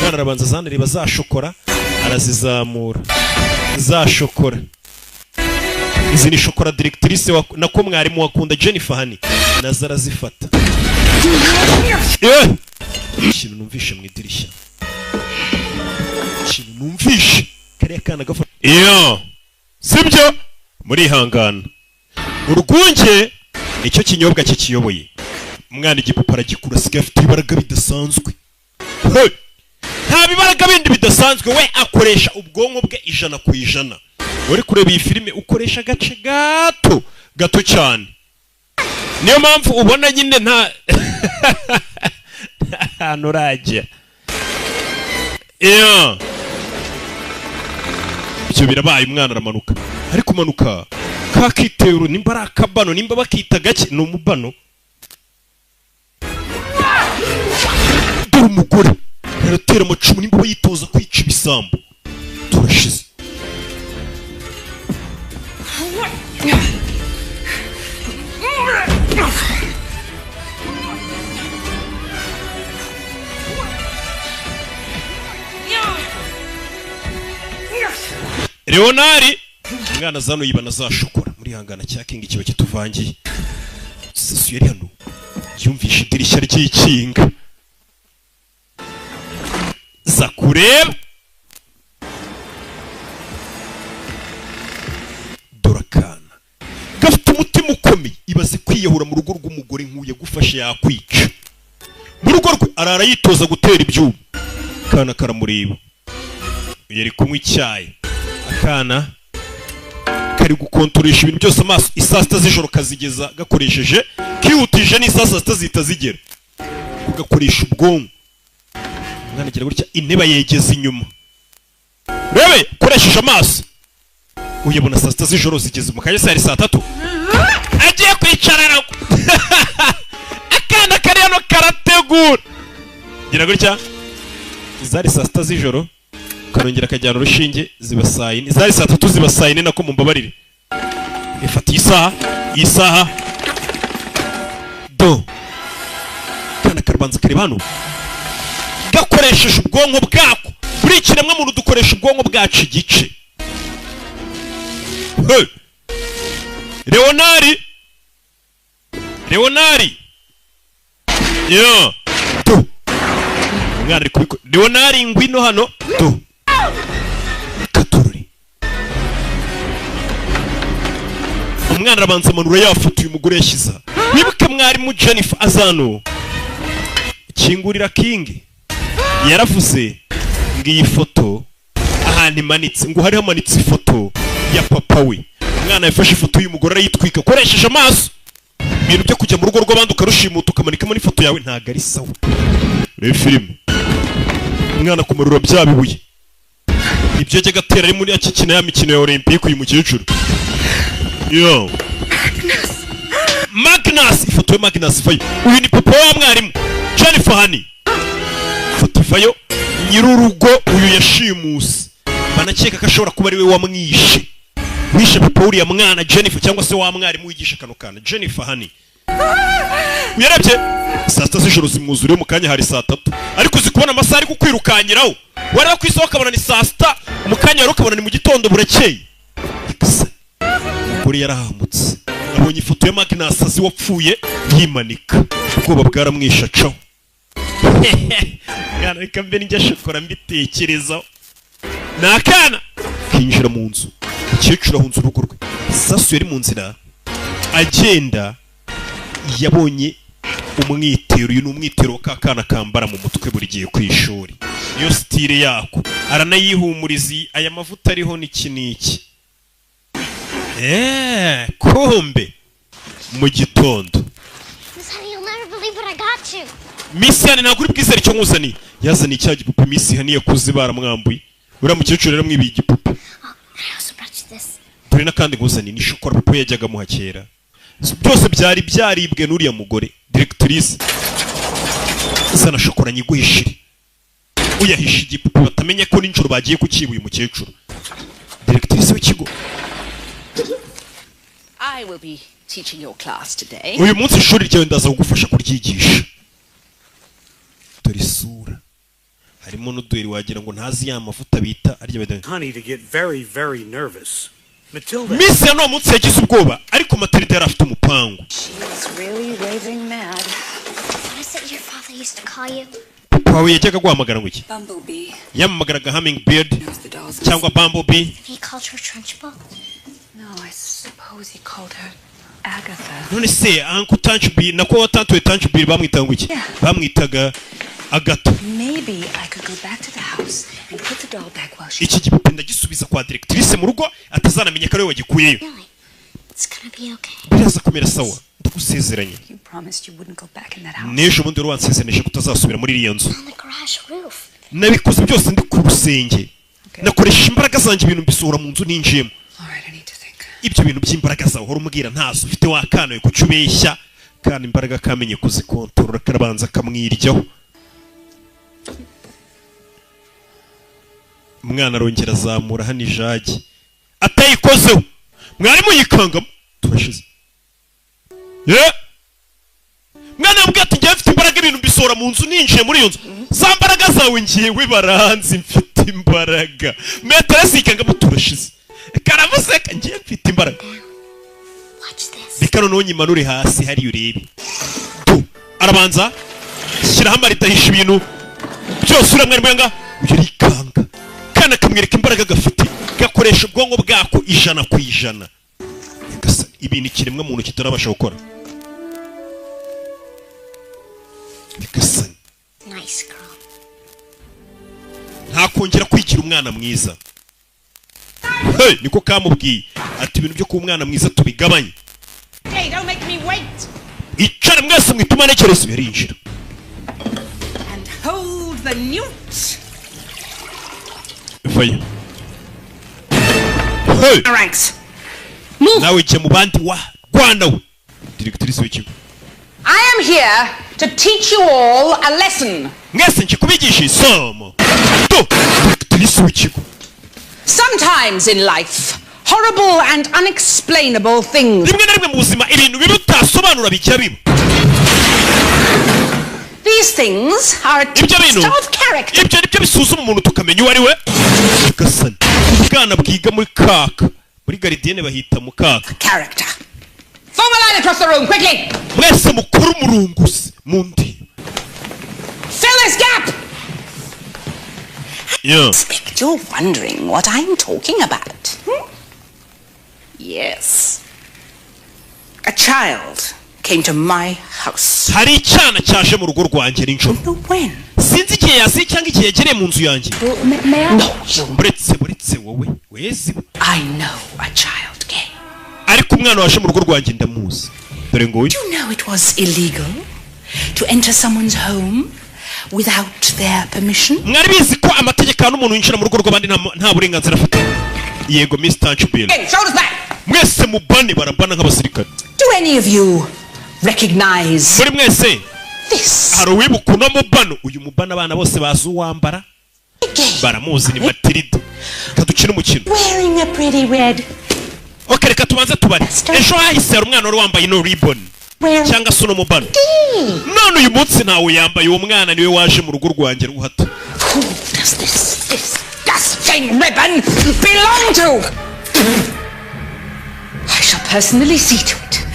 Mwana arabanza zanareba za shokora arazizamura za shokora izi ni shokora directrice nako mwarimu wakunda Jennifer hani naza arazifata ikintu numvishe mu idirishya ikintu numvishe kariya kana gafata sibyo muri hangana urwunge nicyo kinyobwa kikiyoboye umwana igipupa aragikura asigaye afite ibaraga bidasanzwe nta bibaraga bindi bidasanzwe we akoresha ubwonko bwe 100%. uri kureba iyi filime ukoresha agace gato cyane niyo mpamvu ubona nyine nta hano urajya ibyo birabaye umwana aramanuka ari kumanuka kakitero nimba ari akabano nimba bakita gake ni umubano dore umugore aratera amacumu nimba bayitoza kwica ibisambo turashize Leonari umwana zano yibana za shokora muri hangana cya kingi kiba kituvangiye Sasu yari hano yumvisha idirishya ry'ikinga za kureba dorakana gafite umutima ukomeye ibaze kwiyahura mu rugo rw'umugore nk'uye gufasha yakwica mu rugo rwe arara yitoza gutera ibyuma kana karamureba yari kunywa icyayi akana kari gukontoresha ibintu byose amaso isasta z'ijoro kazigeza gakoresheje kihutije n'isasta zita zigera ugakoresha ubwonko umwana agira gutya inteba yegeza inyuma rebe koresheje amaso uyabona sasta z'ijoro zigeze mu kanya sari saa 3 agiye kwicarana akana kari hano karategura gira gutya zari sasta z'ijoro karongera kajyana urushinge zibasayine zari saa 3 zibasayine nako mumbabarire ifata isaha do kana karbanza kare bano gakoresheje ubwonko bwako buri kiremwa muntu dukoresha ubwonko bwacu igice Hey. Leonari yo tu umwana ari kubiko Leonari ngwino hano tu katururi umwana arabanza manura yafutuye umugore yashiza wibuke mwarimu Jennifer azano kingurira King yaravuze ngiyi foto ahantu imanitse ngo hari hamanitse ifoto ya papa we umwana yafashe ifoto y'umugore arayitwika koresheje amaso ibintu byo kujya mu rugo rw'abandi ukarushimuta ukamanikamo n'ifoto yawe ntago ari sawa reba filime umwana kumarura bya bibuye ibyo ajya gatera ari muri akikina ya mikino ya Olympique uyu mukecuru yo Magnus ifoto ya Magnus fayo uyu ni papa wa mwarimu Jennifer Hani ifoto fayo nyirurugo uyu yashimuse banakeka ko ashobora kuba ari we wamwishe wishe papa uriya mwana Jennifer cyangwa se wa mwarimu wigisha kano kana Jennifer Hani uyarebye saa sita z'ijoro zimwuzuriye mu kanya hari saa tatu ariko uzi kubona amasaha ari kukwirukanyiraho wareba ku isoko ukabona ni saa sita mu kanya wari ukabona ni mu gitondo burakeye umugore yarahambutse abonye ifoto ya Magnus azi wapfuye yimanika ubwoba bwaramwishe acaho mwana reka mbe njya shokora mbitekerezaho ni akana kinjira mu nzu umukecuru ahunze urugo rwe sasu yari mu nzira agenda yabonye umwitero uyu ni umwitero k'akana kambara mu mutwe buri gihe ku ishuri niyo style yako aranayihumuriza aya mavuta ariho n'iki kumbe mu gitondo Miss Yani ntabwo uri bwizere icyo nkuzaniye yazaniye icya gipupe Miss Yani yakuze baramwambuye uriya mukecuru rero mwibiye igipupe dore n'akandi nkuzaniye ni shokora papa yajyaga muha kera byose byari byaribwe n'uriya mugore directrice sana shokora nyiguhishire uyahisha igipupe batamenye ko n'injoro bagiye kukiba uyu mukecuru directrice w'ikigo I will be teaching your class today. uyu munsi ishuri ryawe ndaza kugufasha kuryigisha dore isura harimo n'uduheri wagira ngo ntazi ya mavuta bita arya bada Honey to get very very nervous. Matilda Miss Ya no munsi yagize ubwoba ariko Matilda yari afite umupango She's really raving mad. What is it your father used to call you? wawe yajyaga guhamagara ngo iki Bumblebee. yamamagaraga Hummingbird cyangwa Bumblebee He called her Trunchbull? No, I suppose he called her Agatha. none se Uncle Tanchbull nako watantuye Tanchbull bamwitaga ngo iki bamwitaga Agatha. Maybe I could go back to the house and put the doll back while she. Iki gipupe ndagisubiza kwa directrice mu rugo atazanamenye ko ari we wagikuyeyo. It's gonna be okay. Biraza kumera sawa. Ndagusezeranye. You promised you wouldn't go back in that house. N'ejo bundi rero wansezeranije kutazasubira muri iriya nzu. On the garage roof. Nabikoze byose ndi ku rusenge. Nakoresha imbaraga zanjye ibintu mbisohora mu nzu ninjiyemo. Ibyo bintu by'imbaraga zawe uhora umubwira ntazo ufite wakanawe kucubeshya kandi imbaraga kamenye kuzikontorora karabanza kamwiryaho. Umwana arongera azamura hano ijagi atayikozeho mwarimu yikangamo turashize mwana yambwiye ati njyewe mfite imbaraga ibintu mbisohora mu nzu ninjiye muri iyo nzu za mbaraga zawe ngiyewe baranzi mfite imbaraga metere yikangamo turashize karamuseka njyewe mfite imbaraga reka noneho nyimanure hasi hariya urebe arabanza shyiraho amarita ahisha ibintu byose uriya mwarimu yanga uyu rikanga kana kamwereka imbaraga gafite gakoresha ubwonko bwako 100%. Ibintu kiremwa muntu kitarabasha gukora. Nice girl. Nta kongera kwigira umwana mwiza. Hey, niko kamubwiye ati ibintu byo ku mwana mwiza tubigabanye. Hey, don't make me wait. Icara mwese mwituma nekerezo yarinjira. And hold the newt. Vayo. Hey. Ranks. Nawe je mu bandi wa Rwanda we. Directrice w'ikigo. I am here to teach you all a lesson. Mwese nje kubigisha isomo. Directrice w'ikigo. Sometimes in life, horrible and unexplainable things. Rimwe na rimwe mu buzima ibintu bibi utasobanura bijya biba. These things are a test of character. Ibyo nibyo bisuzuma umuntu tukamenya uwo ari we. Gasani. Ubwana bwiga muri kaka muri gardienne bahita mukaka. Character. Form a line across the room, quickly. Mwese mukuru murungusi mundi. Fill this gap. Yeah. You're wondering what I'm talking about. Yes. A child came to my house. Hari icyana cyaje mu rugo rwanjye n'injoro. When? Sinzi igihe yasi cyangwa igihe yagereye mu nzu yanjye. No. Buretse wowe wezi. I know a child came. Ariko umwana waje mu rugo rwanjye ndamuzi. Dore ngo Do you know it was illegal to enter someone's home without their permission? Mwari bizi ko amategeko y'umuntu umuntu yinjira mu rugo rw'abandi nta burenganzira afite. Yego Mr. Tanchbill. Mwese mubane barabana nk'abasirikare. Do any of you recognize muri mwese this? Hari uwibuka uno mubano. Uyu mubano abana bose bazi uwambara baramuzi ni Matilda. Kadukina umukino wearing a pretty red. Okay, reka tubanze tubare. Ejo hahise hari umwana wari wambaye no ribbon cyangwa se uno mubano. None uyu munsi ntawe yambaye. Uwo mwana niwe waje mu rugo rwanjye ruhata. Who does this disgusting ribbon belong to? I shall personally see to it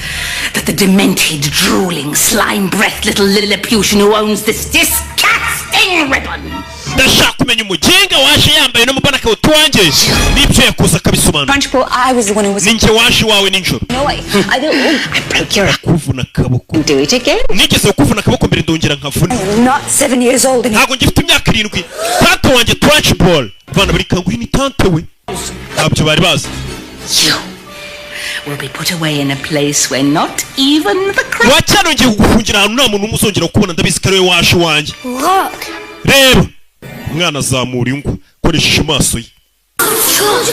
that the demented, drooling, slime-breathed little Lilliputian who owns this disgusting ribbon. Ndashaka kumenya umugenga waje yambaye no mubana akawutwanjye n'ibyo yakoze akabisobanura. Punchbowl, I was the one who was. Ninjye waje wawe ninjoro. No, I broke your. Kuvuna kaboko. Do it again. Nigeze kuvuna kaboko mbere ndongera nkavuna. I'm not 7 years old anymore. Ntabwo ngifite imyaka 7. Tante wanjye Punchbowl. Bana bari kanguhi ni tante we. Ntabyo bari bazi. You will be put away in a place where not even the crowd. Wacyanongeye gufungira ahantu nta muntu umuzongera kubona ndabizi ko ari we waje wanjye. Look. Reba. Umwana azamura ingwa koresheje amaso ye.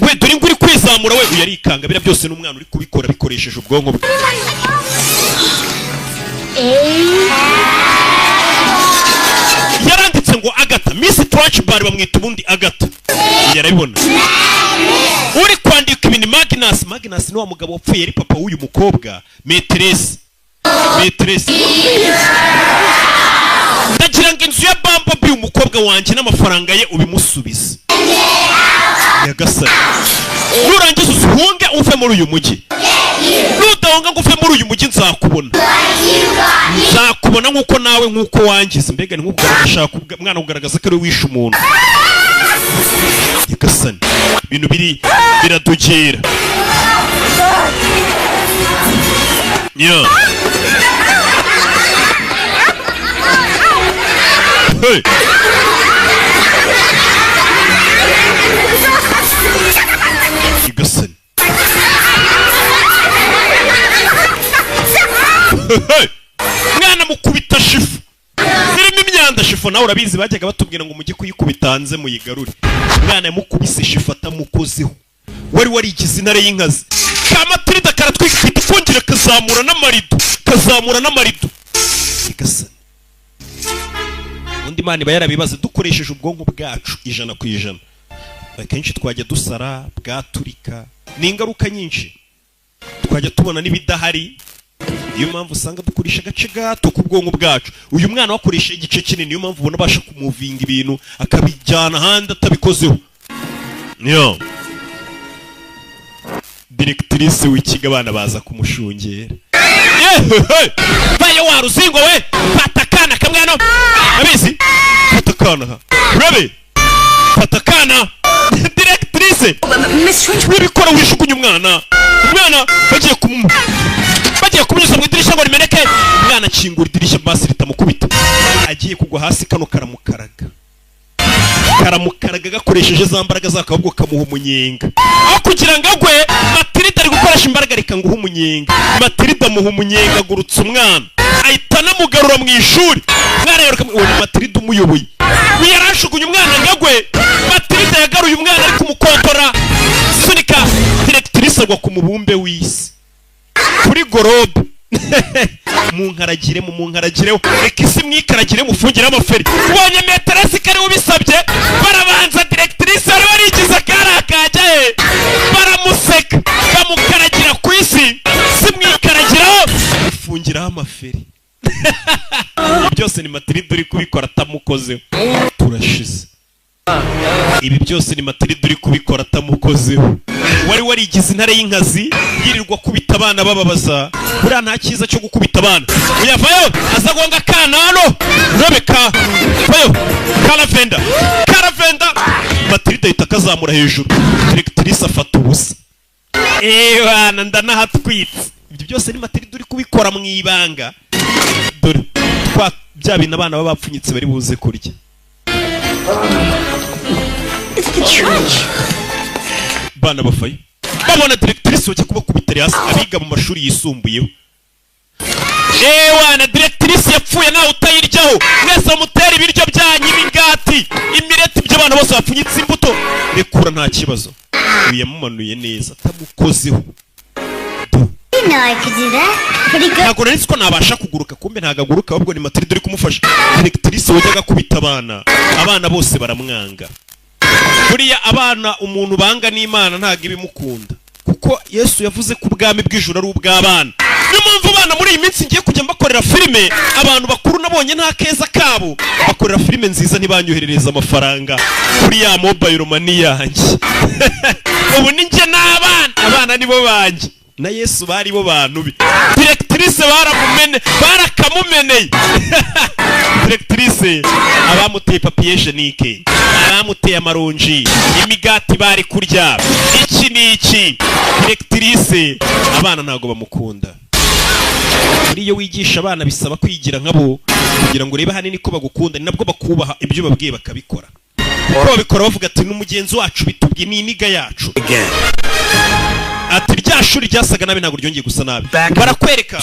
We dore ingwa uri kwizamura we uyarikanga bira byose n'umwana uri kubikora bikoresheje ubwonko bwe. Yaranditse ngo Agatha. Miss Trashbar bamwita ubundi Agatha. Yarabibona. Uri kwandika ibintu Magnus ni wa mugabo wapfuye ari papa w'uyu mukobwa Metresse. Ndagira ngo inzu ya Bumblebee umukobwa wanjye n'amafaranga ye ubimusubiza. Nyagasani. Nurangiza usuhunge uve muri uyu mujyi. Nudahunga ngo uve muri uyu mujyi nzakubona. Nzakubona nk'uko nawe nk'uko wangize. Mbega ni nk'uko urashaka umwana kugaragaza ko ari wishe umuntu. Nyagasani. Ibintu biradogera. Yeah. Hey. Nyagasani. Hey. Mwana mukubita shifu. Zirimo imyanda shifu nawe urabizi bajyaga batubwira ngo mujye kuyikubita hanze muyigarure. Mwana yamukubise shifu atamukozeho. Wari warigize intare y'inkazi. Kamatirida karatwikita kongera kazamura n'amarido. Nyagasani. Undi mani bayarabibaza dukoresheje ubwonko bwacu 100%. Akenshi twajya dusara bwaturika n'ingaruka nyinshi. Twajya tubona n'ibidahari. Iyo mpamvu usanga dukoresha agace gato ku bwonko bwacu. Uyu mwana wakoresha igice kinini niyo mpamvu ubona abasha kumuvinga ibintu akabijyana handi atabikozeho. Niyo. Directrice w'ikiga abana baza kumushungera. Bayo waruzingo we patakana kamwe hano. Abizi? Patakana ha. Urabe? Patakana. Directrice. Wibikora wishukunye umwana. Umwana bagiye kumunyuza mu idirishya ngo rimeneke. Umwana akingura idirishya basi ritamukubita. Agiye kugwa hasi kano karamukaraga gakoresheje za mbaraga zakabwo kamuha umunyenga. Aho kugira ngo agwe Matilda ari gukoresha imbaraga reka nguha umunyenga. Matilda muha umunyenga gurutsa umwana. Ahita namugarura mu ishuri. Umwana yaruka Matilda umuyoboye. Yarashugunye umwana ngagwe. Matilda yagaruye umwana ari kumukontora. Sunika directrice agwa ku mubumbe w'isi. Kuri gorobe. Munkaragire reka isi mwikaragire mufungire amaferi. Ubonye Metresse kari ubisabye barabanza directrice ari warigize karakajya he baramuseka bamukaragira ku isi simwikaragiraho ufungiraho amaferi. Byose ni Matilda uri kubikora atamukozeho. Turashize ibi byose ni Matilda uri kubikora atamukozeho. Wari warigize intare y'inkazi yirirwa kubita abana bababaza. Buriya nta cyiza cyo gukubita abana. Uyavayo azagonga kanano Rebeka vayo Caravenda Matilda ahita akazamura hejuru. Directrice afata ubusa. Bana ndanahatwitse. Ibyo byose ni Matilda uri kubikora mu ibanga. Dore bya bintu abana baba bapfunyitse bari buze kurya. Bana bafayo babona directrice wajya kubakubitira hasi abiga mu mashuri yisumbuyeho. Wana directrice yapfuye nawe utayiryaho. Mwese mutera ibiryo byanyu ibigati imireti by'abantu bose bapfunyitse imbuto. Rekura nta kibazo. Uyamumanuye neza atamukozeho. Ntabwo nari ko nabasha kuguruka kumbe ntagaguruka ahubwo ni Matilda uri kumufasha. Directrice wajyaga kubita abana bose baramwanga. Buriya abana umuntu banga n'Imana ntago ibimukunda kuko Yesu yavuze ko ubwami bw'ijuru ari ubw'abana. Niyo mpamvu abana muri iyi minsi ngiye kujya mbakorera filime. Abantu bakuru nabonye nta keza kabo bakorera filime nziza ntibanyoherereza amafaranga kuri ya mobile money yanjye. Ubu ninjye n'abana abana nibo banjye na Yesu bari bo bantu bi. Directrice barakamumeneye. Directrice abamuteye papier hygienique, abamuteye amaronji, imigati bari kurya. Iki niki Directrice abana ntago bamukunda. Iyo wigisha abana bisaba kwigira nkabo kugira ngo urebe hanini ko bagukunda, ni nabwo bakubaha ibyo babwiye bakabikora. Ko babikora bavuga ati n'umugenzi wacu bitubwiye ni iniga yacu. Ati rya shuri ryasaga nabi ntabwo ryongeye gusa nabi. Barakwereka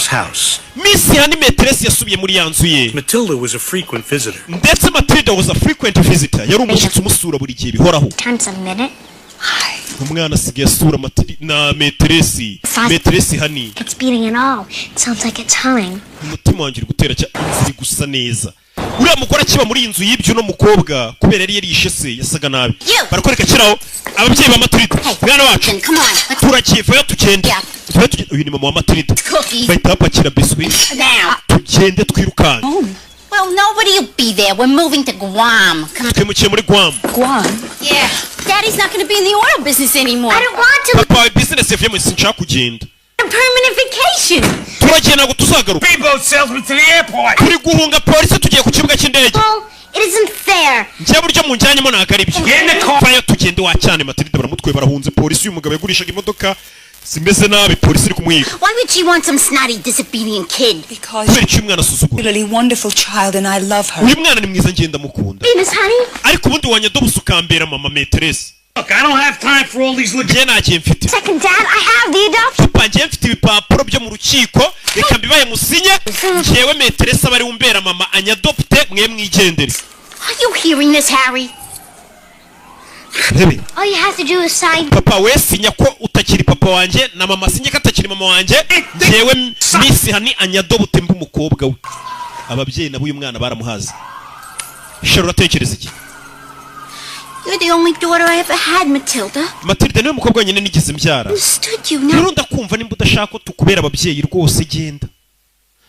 Miss Hani Maîtresse yasubiye muri yanzu ye. Matilda was a frequent visitor. Ndetse Matilda was a frequent visitor. Yari umushyitsi umusura buri gihe bihoraho. Umwana asigaye asura na Maîtresse. Maîtresse Hani. It's beating and all. It sounds like it's humming. Umutima wanjye uri gutera inzira gusa neza. Uriya mugore akiba muri inzu y'ibyo no mukobwa kubera yari yarishe se yasaga nabi. Barakwereka kiraho ababyeyi ba Matilda. Mwana wacu turakivayo tugende. Uyu ni mama wa Matilda. Bahita bapakira biswi. Tugende twirukanka. Well, nobody will be there. We're moving to Guam. Twimukiye muri Guam. Yeah. Daddy's not going to be in the oil business anymore. I don't want to. Papa, business yavuye mu sinshaka kugenda. A permanent vacation. Turagenda ngo tuzagaruka. Speedboat salesman to the airport. Turi guhunga polisi tugiye ku kibuga cy'indege. It isn't fair. Njye buryo munjyanyemo ntago byo. Vayo tugende wa cyane Matilda baramutwe barahunze polisi y'umugabo yagurishaga imodoka simeze nabi polisi iri kumwiga. Why would she want some snotty disobedient kid? Because she's a really wonderful child and I love her. Uyu mwana ni mwiza ngenda mukunda. Miss Honey? Ariko ubundi wanyadobusa ukambera mama Maîtresse. Look, I don't have time for all these Second, Dad, I have the adoption. Papa, njye mfite ibipapuro byo mu rukiko reka mbibaye musinye njyewe Maîtresse abari umbera mama anyadopte mwe mwigendere. Are you hearing this, Harry? All you have to do is sign. Papa, we sinya ko utakiri papa wanje na mama sinye ko atakiri mama wanje njyewe Miss Hani anyadopte mbu umukobwa we. Ababyeyi nabo uyu mwana baramuhaza. Shero uratekereza iki? You're the only daughter I ever had, Matilda. Matilda niwe mukobwa nyine nigeze mbyara. Understood you now. Rero ndakumva nimba udashaka ko tukubera ababyeyi rwose genda.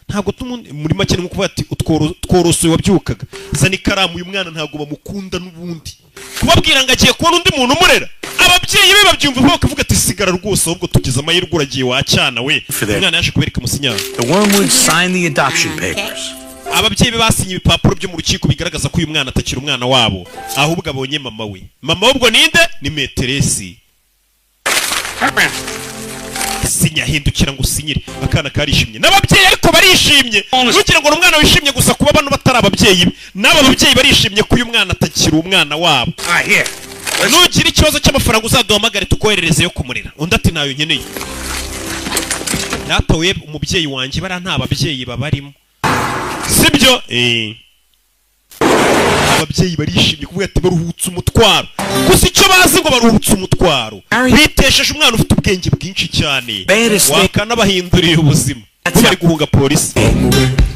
Ntago muri make ni kuvuga ati tworosoye wabyukaga. Zana ikaramu uyu mwana ntago bamukunda n'ubundi. Kubabwira ngo agiye kubona undi muntu umurera. Ababyeyi be babyumva ko bakavuga ati sigara rwose ahubwo tugeze amahirwe uragiye wacyana we. Umwana yaje kubereka musinyana. The Wormwood signed the adoption papers. Ababyeyi be basinye ibipapuro byo mu rukiko bigaragaza ko uyu mwana atakiri umwana wabo ahubwo abonye mama we. Mama ubwo ninde? Ni Maîtresse. Sinya hindukira ngo usinyire akana karishimye n'ababyeyi ariko barishimye. Nugira ngo umwana wishimye gusa kuba bano batari ababyeyi n'aba babyeyi barishimye ko uyu mwana atakiri umwana wabo. Nugira ikibazo cy'amafaranga uzaduhamagare tukoherereze yo kumurira. Undi ati nayo nkeneye. Natawe umubyeyi wanjye bara nta babyeyi babarimo. Sibyo? Ababyeyi barishimye kuvuga ati baruhutse umutwaro. Gusa icyo bazi ngo baruhutse umutwaro. Bitesheje umwana ufite ubwenge bwinshi cyane. Wakanabahindurira ubuzima. Bari guhunga polisi.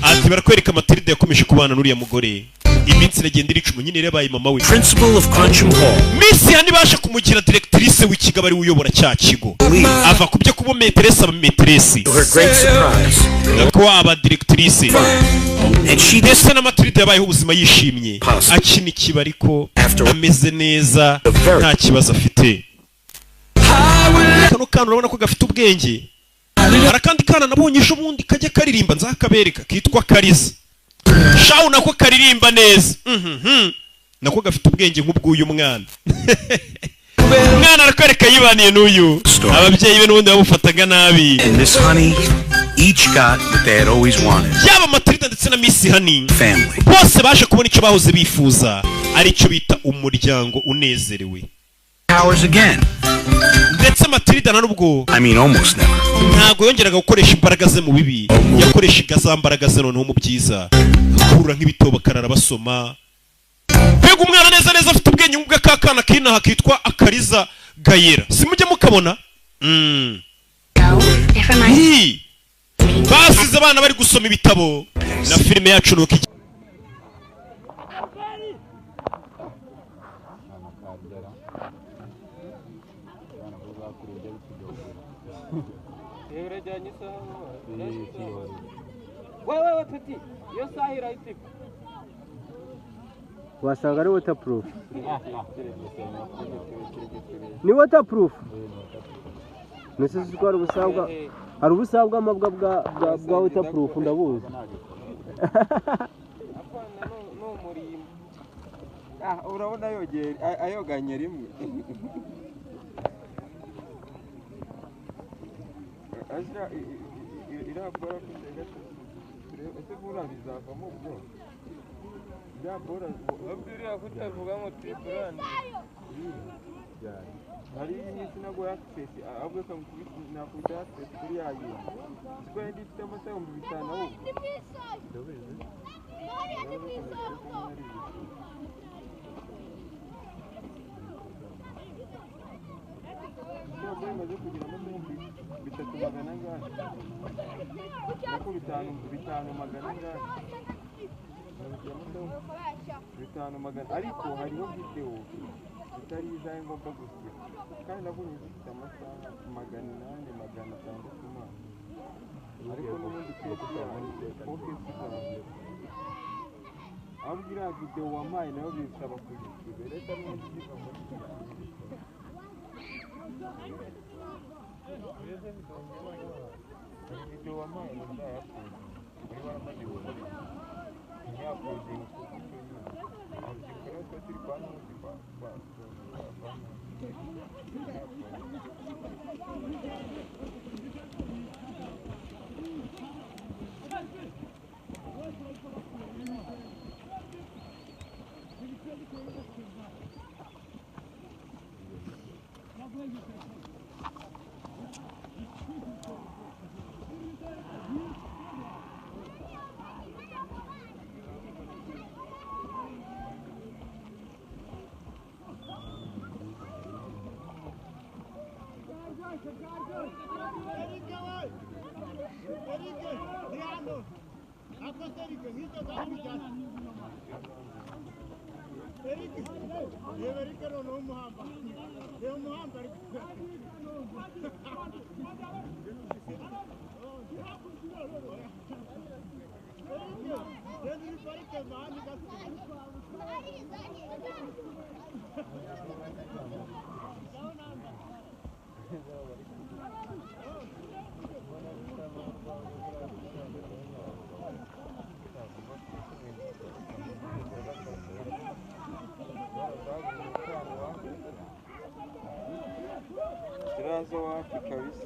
Ati barakwereka Matilda yakomeje kubana n'uriya mugore. Iminsi iragenda iricuma nyine yabaye mama we. Principal of Crunchum Hall. Miss Hani basha kumugira directrice w'ikigo bari uyobora cya kigo. Ava ku byo kuba Maîtresse aba Maîtresse. To her great surprise. Ko aba directrice. And she ndetse na Matilda yabayeho ubuzima yishimye akina ikiba ariko ameze neza nta kibazo afite. Kano kana urabona ko gafite ubwenge. Hari kandi kana nabonye ejo bundi kajya karirimba nzakabereka kitwa Kariza. Shawu nako karirimba neza. Nako gafite ubwenge nk'ubwuyu mwana. Umwana arakareka yibaniye n'uyu. Ababyeyi be n'ubundi babufataga nabi. And this honey each got what they had always wanted. Yaba Matilda ndetse na Miss Honey. Family. Bose baje kubona icyo bahoze bifuza ari cyo bita umuryango unezerewe. Powers again. Ndetse Matilda narubwo Almost never. Ntago yongeraga gukoresha imbaraga ze mu bibi, yakoreshaga za mbaraga ze noneho mu byiza. Akura nk'ibitobo karara basoma. Mbega umwana neza neza afite ubwenge nk'ubwa kakana kinaha kitwa Akariza Gayera. Simujye mukabona? Basize abana bari gusoma ibitabo na filime yacu nuko wewe petit yo sahi right wasanga ari waterproof. Ni waterproof. Nese zikora ubusabwa hari ubusabwa amabwa bwa waterproof ndabuzi. No murimo urabona yogeye ayoganye rimwe. Azra irabora kugenda ese bura bizavamo byo byabora babwiriye kutavuga ngo tribrand hari n'isi nago access ahubwo ko nakubita access kuri yayo siko ndifite amata 5,000 ahubwo maze kugira amata 3,000 ngana nako 5,000 ngana 5,000 ariko hariho video itari izaye ngombwa gusiba kandi nabonye ifite amasaha 800 ariko n'ubundi abwira video wampaye nayo bisaba kuyisiba reka n'uziba video wampaye ndayakuye niba amaze gukora yakuye Turazo wapi kabisa.